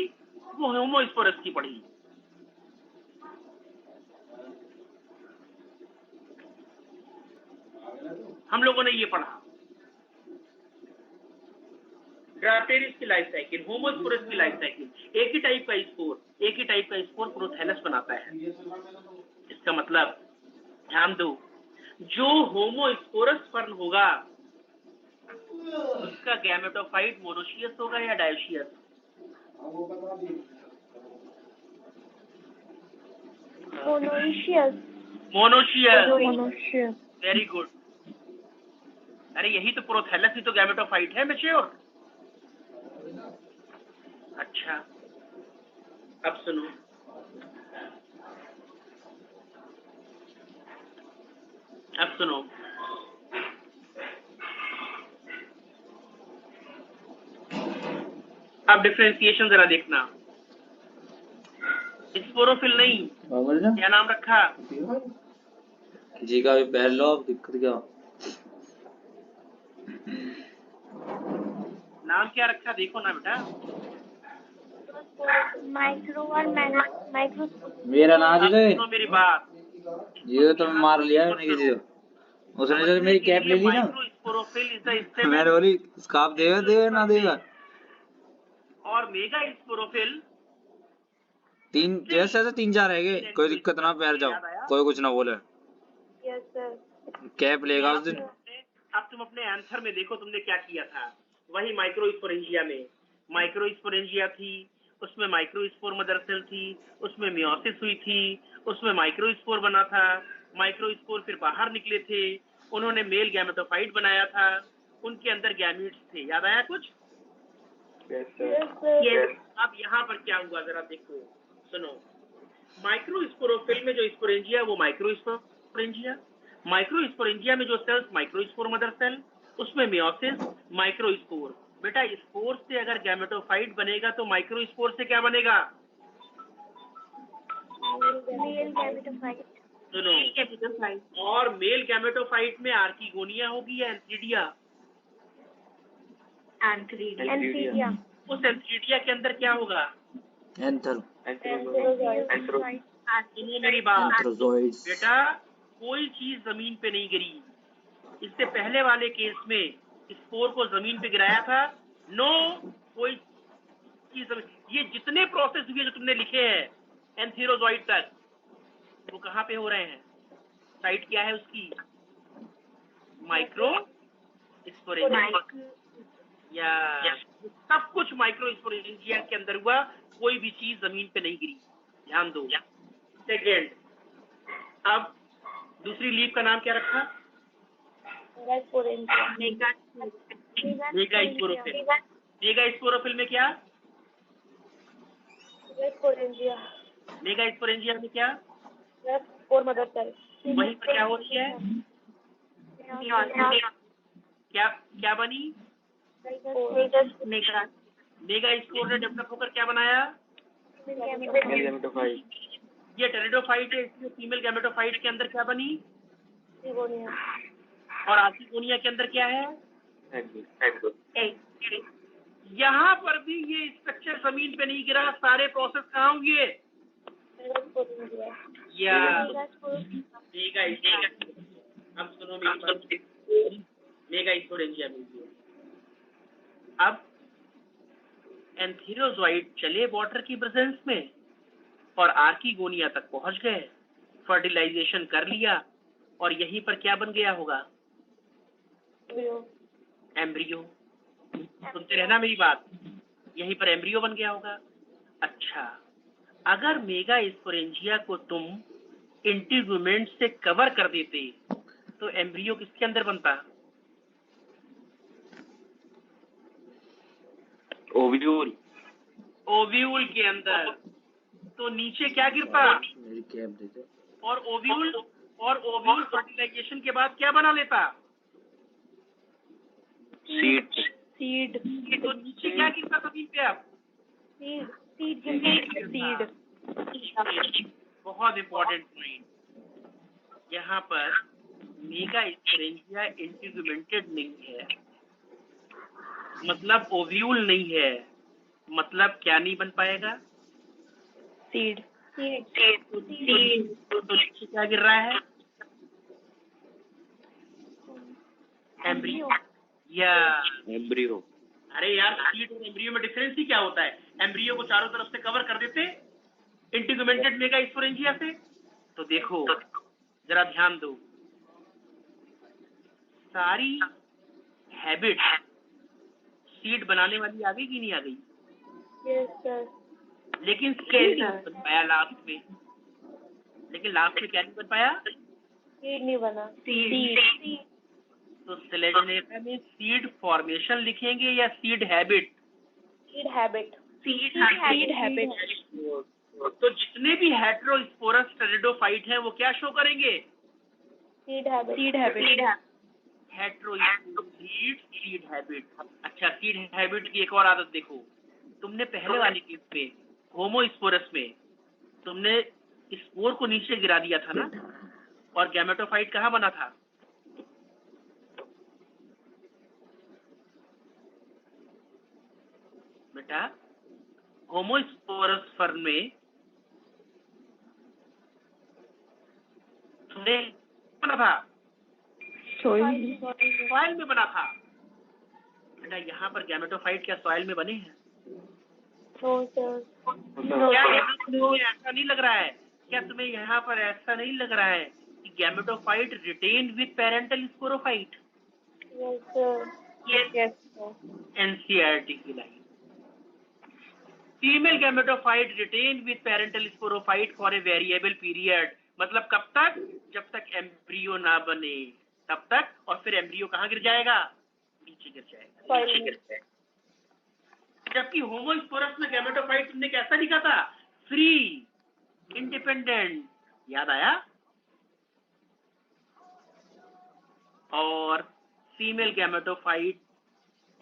वो होमोस्पोरस की पढ़ी। हम लोगों ने ये पढ़ा ड्राफ्टेरिस की लाइफ साइकिल, होमोस्पोरस की लाइफ साइकिल। एक ही टाइप का स्पोर प्रोथैलस बनाता है। इसका मतलब ध्यान दो, जो होमोस्पोरस फर्न होगा उसका गैमेटोफाइट मोनोशियस होगा या डायोशियस? मोनोशियस। Very good. अरे यही तो प्रोथैलस ही तो गैमेटोफाइट है मैच्योर। अच्छा अब सुनो, अब डिफरेंशिएशन जरा देखना। स्पोरोफिल नहीं, क्या नाम रखा? जी का भी पहन लो, अब दिक्कत क्या? नाम क्या रखा देखो ना बेटा। माइक्रो और माइक्रो। मेरा नाम ले, सुनो मेरी बात, ये तो मार लिया मैंने किसी को। उसने जो मेरी कैप ले ली ना, माइक्रोस्पोरोफिल इज द मैंने बोली स्कार्फ देगा ना देगा। और मेगा स्पोरोफिल तीन जैसे 3-4 रह गए, कोई दिक्कत ना, पैर जाओ, कोई कुछ ना बोले। Yes sir. कैप लेगा उस दिन। अब तुम अपने आंसर में देखो तुमने क्या किया था। वही माइक्रोस्पोरेंजिया में माइक्रोस्पोरेंजिया थी, उसमें माइक्रोस्पोर मदर सेल थी, उसमें मियोसिस हुई थी, उसमें माइक्रोस्पोर बना था, माइक्रोस्पोर फिर बाहर निकले थे, उन्होंने मेल गैमेटोफाइट बनाया था, उनके अंदर गैमीट्स थे। याद आया कुछ? यस। अब यहाँ पर क्या हुआ जरा देखो, सुनो। माइक्रोस्पोरोफिल में जो स्पोरेंजिया वो माइक्रोस्पोरेंजिया में जो सेल्स माइक्रोस्पोर मदर सेल, उसमें मियोसिस, माइक्रोस्पोर। बेटा स्पोर से अगर गैमेटोफाइट बनेगा तो माइक्रोस्पोर से क्या बनेगा? Male gametophyte. सुनो, और मेल गैमेटोफाइट में आर्किगोनिया होगी या एंथ्रीडिया? एंथीरिया। उस एंथीरिया के अंदर क्या होगा? एंथर सुनो मेरी बात एंथ्रोजोइड्स। बेटा, कोई चीज जमीन पे नहीं गिरी। इससे पहले वाले केस में स्पोर को जमीन पे गिराया था। नो, कोई चीज ये जितने प्रोसेस हुए जो तुमने लिखे हैं एंथीरोजोइड तक, वो कहाँ पे हो रहे हैं? साइट क्या है उसकी? Micro sporangia. या सब कुछ माइक्रो स्पोरेंजिया के अंदर हुआ, कोई भी चीज जमीन पे नहीं गिरी। ध्यान दो। सेकेंड, अब दूसरी लीफ का नाम क्या रखा? Mega sporophyll. मेगा स्पोरोफिल में क्या? मेगा स्पोरेंजिया में क्या? और मदद करे। वहीं पर क्या हो रही है? क्या क्या बनी? मेगा स्पोर ने डेवलप होकर क्या बनाया? ये टेरिडोफाइट है, इसमें फीमेल गैमेटोफाइट के अंदर क्या बनी? और आर्किगोनिया के अंदर क्या है? यहाँ पर भी ये स्ट्रक्चर जमीन पे नहीं गिरा, सारे प्रोसेस कहाँ हुए? या अब सुनो मेरी बात, मेगा स्पोरेंजिया में हुए। अब एंथीरोजोइड चले वाटर की प्रेजेंस में और आर्किगोनिया तक पहुंच गए, फर्टिलाइजेशन कर लिया, और यहीं पर क्या बन गया होगा? एम्ब्रियो। सुनते रहना मेरी बात, यहीं पर एम्ब्रियो बन गया होगा। अच्छा, अगर मेगा स्पोरेंजिया को तुम इंटीगुमेंट से कवर कर देते तो एम्ब्रियो किसके अंदर बनता? ओव्यूल के अंदर। तो नीचे क्या गिरता? मेरी कैप दे दो। और ओव्यूल फर्टिलाइजेशन के बाद क्या बना लेता? सीड। तो नीचे क्या गिरता जमीन पे? अब सीड। बहुत इंपॉर्टेंट पॉइंट। यहाँ पर मेगा स्पोरेंजिया इंटीगुमेंटेड नहीं है, मतलब ओव्यूल नहीं है, मतलब क्या नहीं बन पाएगा? सीड। तो नीचे क्या गिर रहा है? एम्ब्रियो। या एम्ब्रियो। अरे यार, सीड और एम्ब्रियो में डिफरेंस ही क्या होता है? एम्ब्रियो को चारों तरफ से कवर कर देते इंटीगुमेंटेड मेगा स्पोरेंजिया से। तो देखो जरा ध्यान दो, सारी हैबिट सीड बनाने वाली आ गई कि नहीं आ गई? लेकिन सीड नहीं बन पाया लास्ट में। लेकिन लास्ट में क्या नहीं बन पाया? सीड नहीं बना। तो सिलेजनेटा में सीड फॉर्मेशन लिखेंगे या सीड हैबिट? Seed habit. तो जितने भी हेटेरोस्पोरस टेरिडोफाइट हैं वो क्या शो करेंगे? Seed habit. Seed habit. अच्छा, सीड हैबिट की एक और आदत देखो, तुमने पहले वाले केस में होमोस्पोरस में तुमने स्पोर को नीचे गिरा दिया था ना, और गैमेटोफाइट कहाँ बना था? बेटा, होमोस्पोरस फर्न में तुमने बना था सॉइल में बना था। बेटा, यहाँ पर गैमेटोफाइट क्या सॉइल में बने हैं? क्या तुम्हें ऐसा नहीं लग रहा है? क्या तुम्हें यहाँ पर ऐसा नहीं लग रहा है कि gametophyte retain with parental sporophyte? NCERT की line. Female gametophyte retain with parental sporophyte for a variable period, मतलब कब तक? जब तक एम्ब्रियो ना बने तब तक, और फिर एम्ब्रियो कहाँ गिर जाएगा? नीचे गिर जाएगा। जबकि होमोस्पोरस में गैमेटोफाइट तुमने कैसा लिखा था? Free, independent. याद आया? और female gametophyte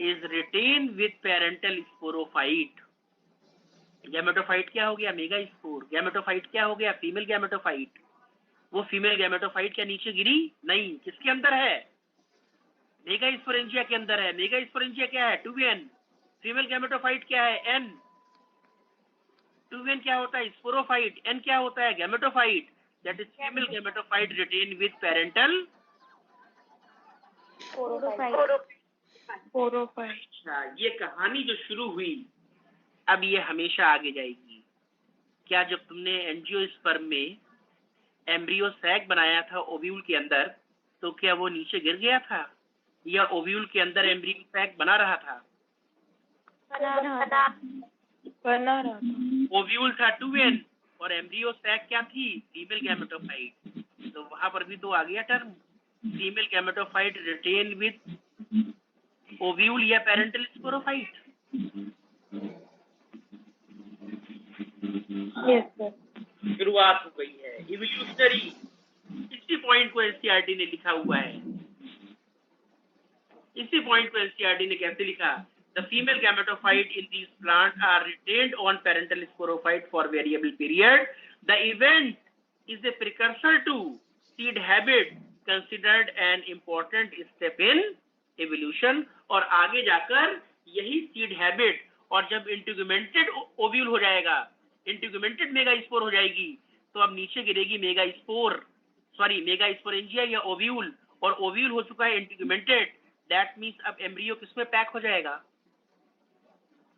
is retain with parental sporophyte. Gametophyte क्या हो गया? Megaspore. गैमेटोफाइट क्या हो गया? Female gametophyte. वो फीमेल गैमेटोफाइट क्या नीचे गिरी? नहीं। किसके अंदर है? मेगा स्पोरेंजिया के अंदर है। मेगा स्पोरेंजिया क्या है? 2n। फीमेल गैमेटोफाइट क्या है? एन। 2n क्या होता है? स्पोरोफाइट। एन क्या होता है? Gametophyte. That is female gametophyte retain with parental sporophyte. अच्छा, ये कहानी जो शुरू हुई अब ये हमेशा आगे जाएगी। क्या जब तुमने एंजियोस्पर्म में एम्ब्रियो सैक बनाया था ओव्यूल के अंदर, तो क्या वो नीचे गिर गया था या ओव्यूल के अंदर एम्ब्रियो सैक बना रहा था? बना रहा। ओव्यूल था 2n और एम्ब्रियो सैक क्या थी? Female gametophyte. तो वहां पर भी तो आ गया term female gametophyte retain with ovule या पेरेंटल स्पोरोफाइट। Yes sir. शुरुआत हो गई है इवोल्यूशनरी। इसी पॉइंट को एनसीईआरटी ने लिखा हुआ है। इसी पॉइंट को एनसीईआरटी ने कैसे लिखा? The female gametophyte in these plant are retained on parental sporophyte for variable period. The event is a precursor to seed habit considered an important step in evolution. और आगे जाकर यही सीड हैबिट, और जब इंटीग्यूमेंटेड ovule हो जाएगा, इंटीग्यूमेंटेड megaspore हो जाएगी, तो अब नीचे गिरेगी मेगास्पोरेंजिया या ओव्यूल, और ओव्यूल हो चुका है इंटीग्यूमेंटेड। दैट मीन्स अब एम्ब्रियो किसमें पैक हो जाएगा?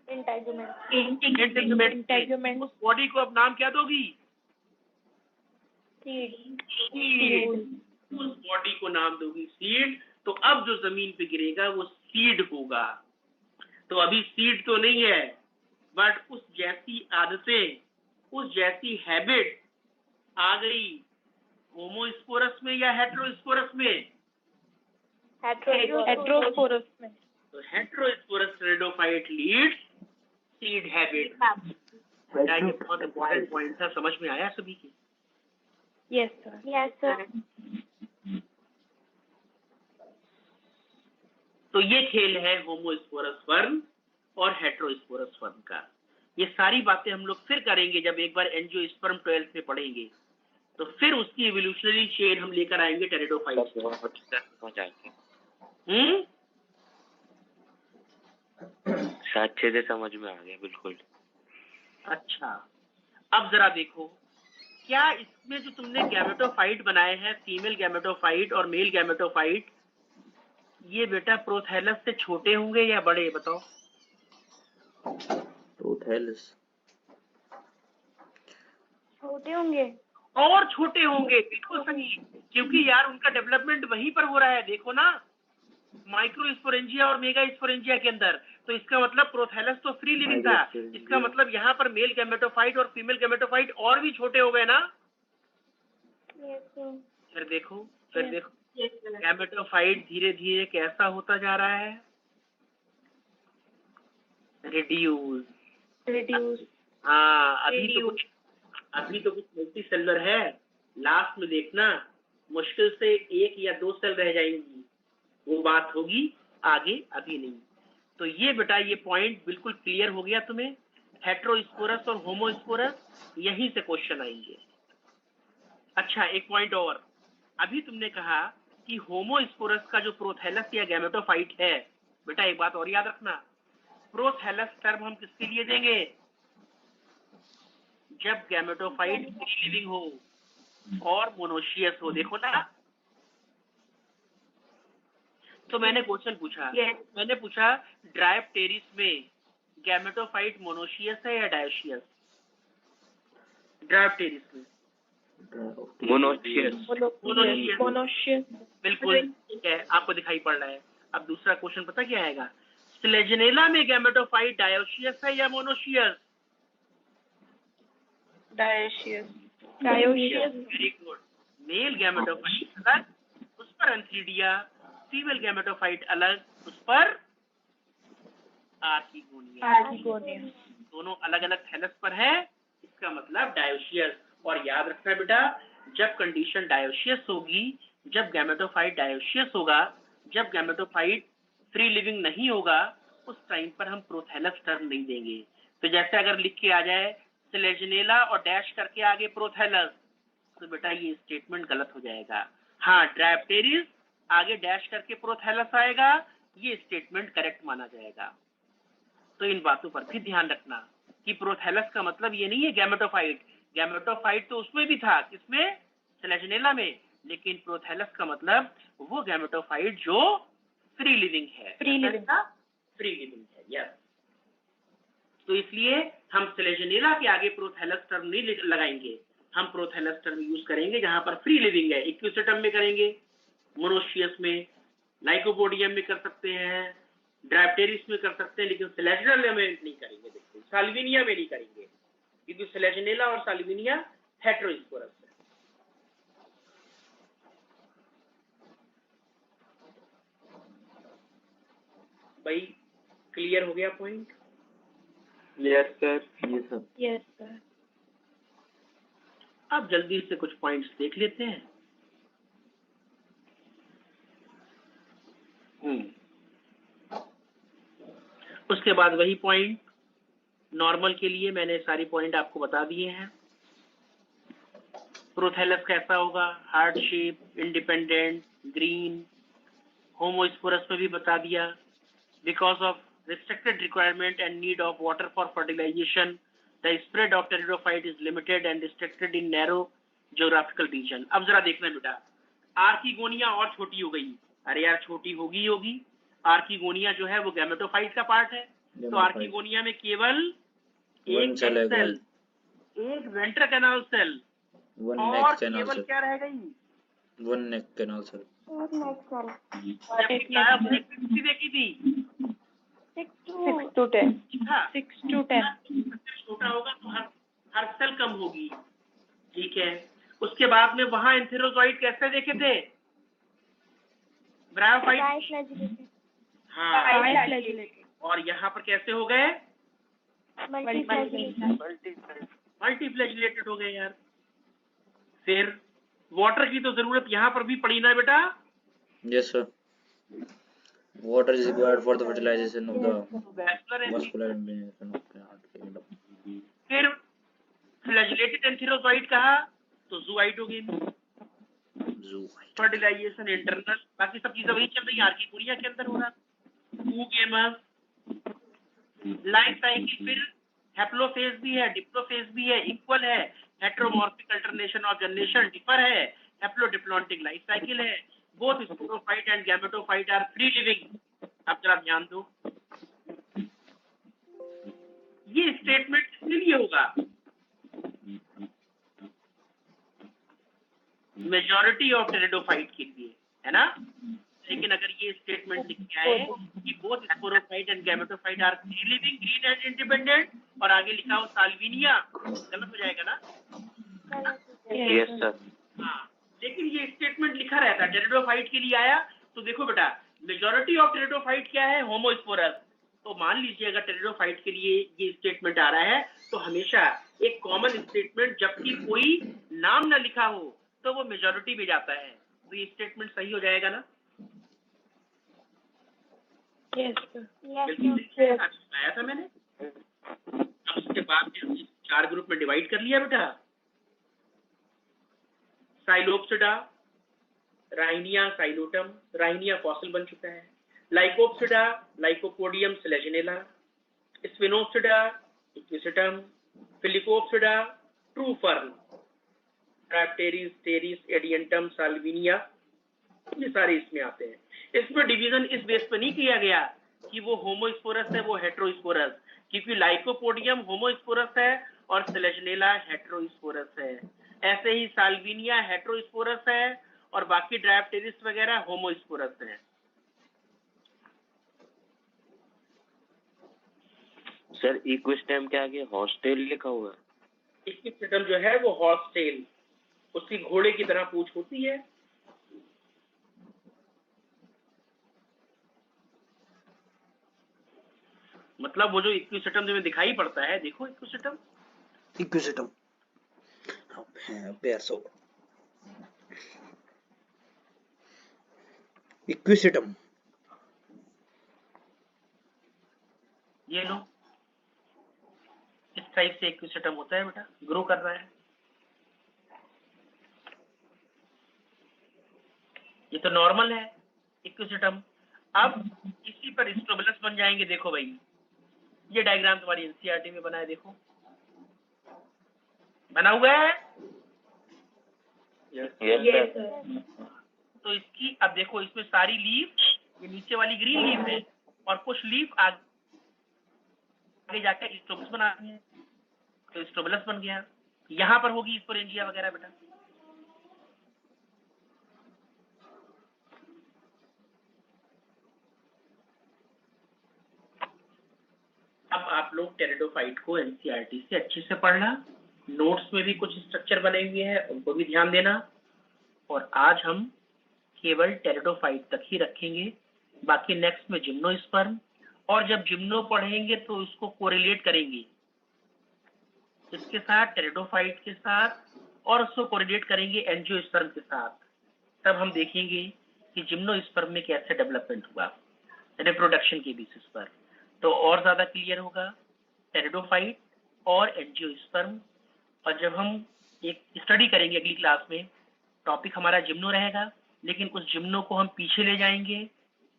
इंटीग्यूमेंट। उस बॉडी को अब नाम क्या दोगी? सीड। उस बॉडी को नाम दोगी सीड। तो अब जो जमीन पे गिरेगा वो सीड होगा। तो अभी सीड तो नहीं है, बट उस जैसी आदतें, उस जैसी हैबिट आ गई होमोस्पोरस में या हेटेरोस्पोरस में? हेटेरोस्पोरस में। तो heterosporous pteridophyte leads seed habit. ये बहुत इंपॉर्टेंट पॉइंट था, समझ में आया सभी के? Yes sir. Yes sir. तो ये खेल है होमोस्पोरस फर्म और हेटेरोस्पोरस फर्म का। ये सारी बातें हम लोग फिर करेंगे जब एक बार एंजियोस्पर्म 12th में पढ़ेंगे, तो फिर उसकी इवोल्यूशनरी चेन हम लेकर आएंगे टेरिडोफाइट। अच्छे से समझ में आ गया, बिल्कुल। अच्छा, अब जरा देखो, क्या इसमें जो तुमने गैमेटोफाइट बनाए हैं, फीमेल गैमेटोफाइट और मेल गैमेटोफाइट, ये बेटा प्रोथैलस से छोटे होंगे या बड़े? बताओ। प्रोथैलस छोटे होंगे। और छोटे होंगे, बिल्कुल सही, क्योंकि यार उनका डेवलपमेंट वहीं पर हो रहा है। देखो ना, माइक्रोस्पोरेंजिया और मेगास्पोरेंजिया के अंदर। तो इसका मतलब प्रोथैलस तो फ्री लिविंग था। इसका मतलब यहाँ पर मेल गैमेटोफाइट और फीमेल गैमेटोफाइट और भी छोटे हो गए ना। फिर देखो गैमेटोफाइट धीरे धीरे कैसा होता जा रहा है? रिड्यूस। हाँ, अभी तो कुछ मल्टी सेलुलर है। लास्ट में देखना, मुश्किल से 1 या 2 सेल रह जाएंगी, वो बात होगी आगे, अभी नहीं। तो ये बेटा, ये पॉइंट बिल्कुल क्लियर हो गया तुम्हें। हेटेरोस्पोरस और होमोस्पोरस, यहीं से क्वेश्चन आएंगे। अच्छा, एक पॉइंट और। अभी तुमने कहा कि होमोस्पोरस का जो प्रोथैलस या गैमेटोफाइट है, बेटा एक बात और याद रखना, प्रोथैलस टर्म हम किसके लिए देंगे? जब गैमेटोफाइट फ्री लिविंग हो और मोनोशियस हो। देखो ना, तो मैंने क्वेश्चन पूछा, मैंने पूछा ड्रायोप्टेरिस में गैमेटोफाइट मोनोशियस है या डायोशियस? ड्रायोप्टेरिस में मोनोशियस। बिल्कुल ठीक है, आपको दिखाई पड़ रहा है। अब दूसरा क्वेश्चन पता क्या आएगा? स्लेजनेला में गैमेटोफाइट डायोशियस है या monoecious? Dioecious. Very good. Male gametophyte अलग, उस पर एंथीडिया। फीमेल गैमेटोफाइट अलग, उस पर आर्किगोनिया। दोनों अलग अलग थैलस पर है, इसका मतलब डायोशियस। और याद रखना बेटा, जब कंडीशन डायोशियस होगी, जब गैमेटोफाइट डायोशियस होगा, जब गैमेटोफाइट फ्री लिविंग नहीं होगा, उस टाइम पर हम प्रोथैलस टर्म नहीं देंगे। तो जैसे अगर लिख के आ जाए स्लेजनेला और डैश करके आगे प्रोथैलस, तो बेटा ये स्टेटमेंट गलत हो जाएगा। हाँ, ड्रायोप्टेरिस आगे डैश करके प्रोथैलस आएगा, ये स्टेटमेंट करेक्ट माना जाएगा। तो इन बातों पर भी ध्यान रखना कि प्रोथैलस का मतलब ये नहीं है गैमेटोफाइट। गैमेटोफाइट तो उसमें भी था, किसमें? सेलेजनेला में। लेकिन प्रोथैलस का मतलब वो गैमेटोफाइट जो फ्री लिविंग है, फ्री लिविंग है, यस। तो इसलिए हम सेलेजनेला के आगे प्रोथैलस टर्म नहीं लगाएंगे, हम प्रोथैलस टर्म यूज करेंगे जहां पर फ्री लिविंग है। इक्विसेटम में करेंगे, मोनोशियस में, लाइकोपोडियम में कर सकते हैं, ड्राप्टेरिस में कर सकते हैं, लेकिन सेलेजनेला में नहीं करेंगे, बिल्कुल साल्विनिया में नहीं करेंगे, क्योंकि सेलेजनेला और साल्विनिया हेटेरोस्पोरस है। भाई क्लियर हो गया point? Yes sir. Yes sir. अब जल्दी से कुछ पॉइंट्स देख लेते हैं। उसके बाद वही पॉइंट, नॉर्मल के लिए मैंने सारी पॉइंट आपको बता दिए हैं। प्रोथैलस कैसा होगा, heart shape, independent, green. Homosporous में भी बता दिया, because of restricted requirement and need of water for fertilization, the spread of pteridophyte is limited and restricted in narrow geographical region। अब जरा देखना बेटा, आर्किगोनिया और छोटी हो गई। अरे यार छोटी होगी। आर्किगोनिया जो है वो गैमेटोफाइट का पार्ट है, तो आर्किगोनिया में केवल एक सेल, एक वेंट्रल कैनाल सेल, और केवल क्या रह गई? वन नेक कैनाल सेल। देखी थी 6 to 10। हाँ, 6 to 10। छोटा होगा तो हर सेल कम होगी, ठीक है। उसके बाद में वहां एंथेरोजॉइड कैसे देखे थे? ब्रायोफाइट, हाँ, और यहाँ पर कैसे हो गए? मल्टीफ्लैजिलेटेड हो गए यार। फिर वाटर की तो जरूरत यहाँ पर भी पड़ी ना बेटा? Yes sir, water is required for the fertilization of the vascular membrane of plant। फिर फ्लैजिलेटेड एंथेरोजॉइड कहा तो जूआइड हो गई, फर्टिलाइजेशन इंटरनल, बाकी सब चीजें वही चल रही है, आर्किगोनिया के अंदर हो रहा। लाइफ साइकिल फिर हैप्लोफेज भी है, डिप्लोफेज भी है, इक्वल है, heteromorphic alternation of generation differ है, हैप्लोडिप्लॉन्टिक लाइफ साइकिल है, both sporophyte and gametophyte are free living. अब जरा ध्यान दो, ये स्टेटमेंट किसके लिए होगा? मेजॉरिटी ऑफ टेरिडोफाइट के लिए, है ना? लेकिन अगर ये स्टेटमेंट लिख के आए कि both sporophyte and gametophyte are free living, green and independent, और आगे लिखा हो साल्विनिया, गलत हो जाएगा ना? Yes sir. हाँ, लेकिन ये स्टेटमेंट लिखा रहता है टेरिडोफाइट के लिए आया तो देखो बेटा, मेजॉरिटी ऑफ टेरिडोफाइट क्या है? होमोस्पोरस। तो मान लीजिए अगर टेरिडोफाइट के लिए ये स्टेटमेंट आ रहा है तो हमेशा एक कॉमन स्टेटमेंट, जबकि कोई नाम ना लिखा हो, तो वो मेजॉरिटी में जाता है, तो ये स्टेटमेंट सही हो जाएगा ना? आया था मैंने। अब उसके बाद में 4 ग्रुप में डिवाइड कर लिया बेटा, Psilopsida, Rhynia, Psilotum, Rhynia fossil बन चुका है, Lycopsida, Lycopodium, Selaginella, Sphenopsida, Equisetum, Filicopsida, true fern, Dryopteris, Pteris, Adiantum, Salvinia, ये सारे इसमें आते हैं। इसमें डिवीजन इस बेस पर नहीं किया गया कि वो होमोस्पोरस है, वो हेटेरोस्पोरस, क्योंकि लाइकोपोडियम होमोस्पोरस है और सेलेजनेला हेटेरोस्पोरस है। ऐसे ही साल्विनिया हेटेरोस्पोरस है और बाकी ड्राप्टेरिस वगैरह होमोस्पोरस है। सर इक्विस्टेम के आगे हॉस्टेल लिखा हुआ है। इक्विस्टेम जो है वो हॉस्टेल, उसकी घोड़े की तरह पूंछ होती है। मतलब वो जो इक्विसेटम जो दिखाई पड़ता है, देखो इक्विसेटम, इक्विसेटम पैसो, इक्विसेटम, ये लो, इस टाइप से इक्विसेटम होता है बेटा, ग्रो कर रहा है। ये तो नॉर्मल है इक्विसेटम। अब इसी पर स्ट्रोबिलस बन जाएंगे। देखो भाई, ये डायग्राम तुम्हारी एनसीईआरटी में बना है, देखो बना हुआ है। Yes sir. तो इसकी अब देखो, इसमें सारी लीफ, ये नीचे वाली ग्रीन लीफ है और कुछ लीफ आगे जाकर स्ट्रोबलस बनाती है, तो स्ट्रोबलस बन गया। यहाँ पर होगी स्पोरेंजिया वगैरह बेटा। अब आप लोग टेरिडोफाइट को एनसीईआरटी से अच्छे से पढ़ना, नोट्स में भी कुछ स्ट्रक्चर बने हुए हैं, उनको भी ध्यान देना। और आज हम केवल टेरिडोफाइट तक ही रखेंगे, बाकी नेक्स्ट में जिम्नोस्पर्म, और जब जिम्नो पढ़ेंगे तो इसको कोरिलेट करेंगे इसके साथ, टेरिडोफाइट के साथ, और उसको कोरिलेट करेंगे एंजियोस्पर्म के साथ। तब हम देखेंगे कि जिम्नोस्पर्म में कैसे डेवलपमेंट हुआ रिप्रोडक्शन के बेसिस पर, तो और ज्यादा क्लियर होगा टेरिडोफाइट और एंजियोस्पर्म। और जब हम एक स्टडी करेंगे अगली क्लास में, टॉपिक हमारा जिम्नो रहेगा, लेकिन कुछ जिम्नो को हम पीछे ले जाएंगे,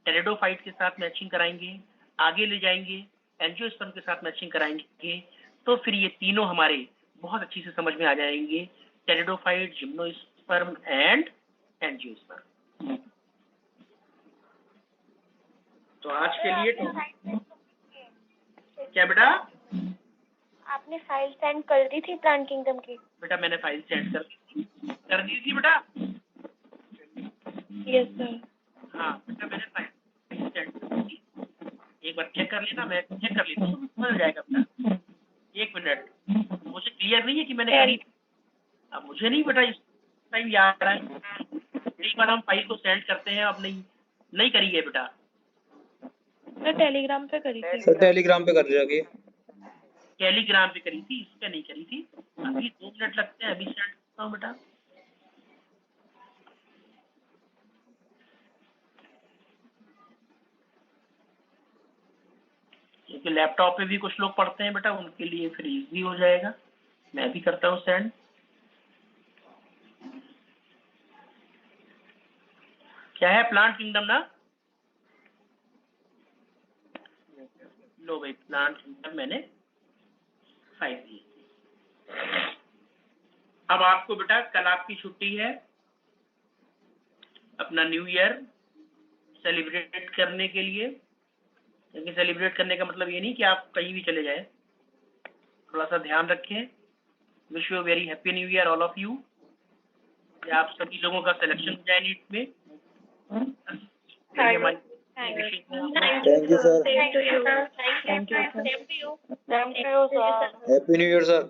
टेरिडोफाइट के साथ मैचिंग कराएंगे, आगे ले जाएंगे, एंजियोस्पर्म के साथ मैचिंग कराएंगे, तो फिर ये तीनों हमारे बहुत अच्छी से समझ में आ जाएंगे, टेरिडोफाइट, जिम्नोस्पर्म एंड एंजियोस्पर्म। तो आज के लिए क्या बेटा? आपने फाइल सेंड कर दी थी प्लांट किंगडम की? बेटा मैंने फाइल सेंड कर दी थी बेटा। Yes sir. हाँ बेटा मैंने फाइल सेंड कर दी, एक बार चेक कर लेना, मैं चेक कर लेता हूँ, मिल जाएगा बेटा। एक मिनट, मुझे क्लियर नहीं है कि मैंने करी। अब मुझे नहीं बेटा इस टाइम याद आ रहा है, कई बार हम फाइल को सेंड करते हैं, अब नहीं करी है बेटा। मैं टेलीग्राम पे करी थी। सर टेलीग्राम पे कर रखी, टेलीग्राम पे करी थी, इस पे नहीं करी थी। अभी 2 मिनट लगते हैं, अभी सेंड करता हूँ बेटा। क्योंकि लैपटॉप पे भी कुछ लोग पढ़ते हैं बेटा, उनके लिए फिर इजी हो जाएगा। मैं भी करता हूँ सेंड। क्या है प्लांट किंगडम ना? लो भाई, प्लांट किंगडम मैंने फाइल दी। अब आपको बेटा कल आपकी छुट्टी है, अपना न्यू ईयर सेलिब्रेट करने के लिए। क्योंकि सेलिब्रेट करने का मतलब ये नहीं कि आप कहीं भी चले जाए, थोड़ा सा ध्यान रखें। Wish you very happy new year all of you. आप सभी लोगों का सिलेक्शन हो जाए नीट में। Thank you sir, thank you sir. Happy new year sir.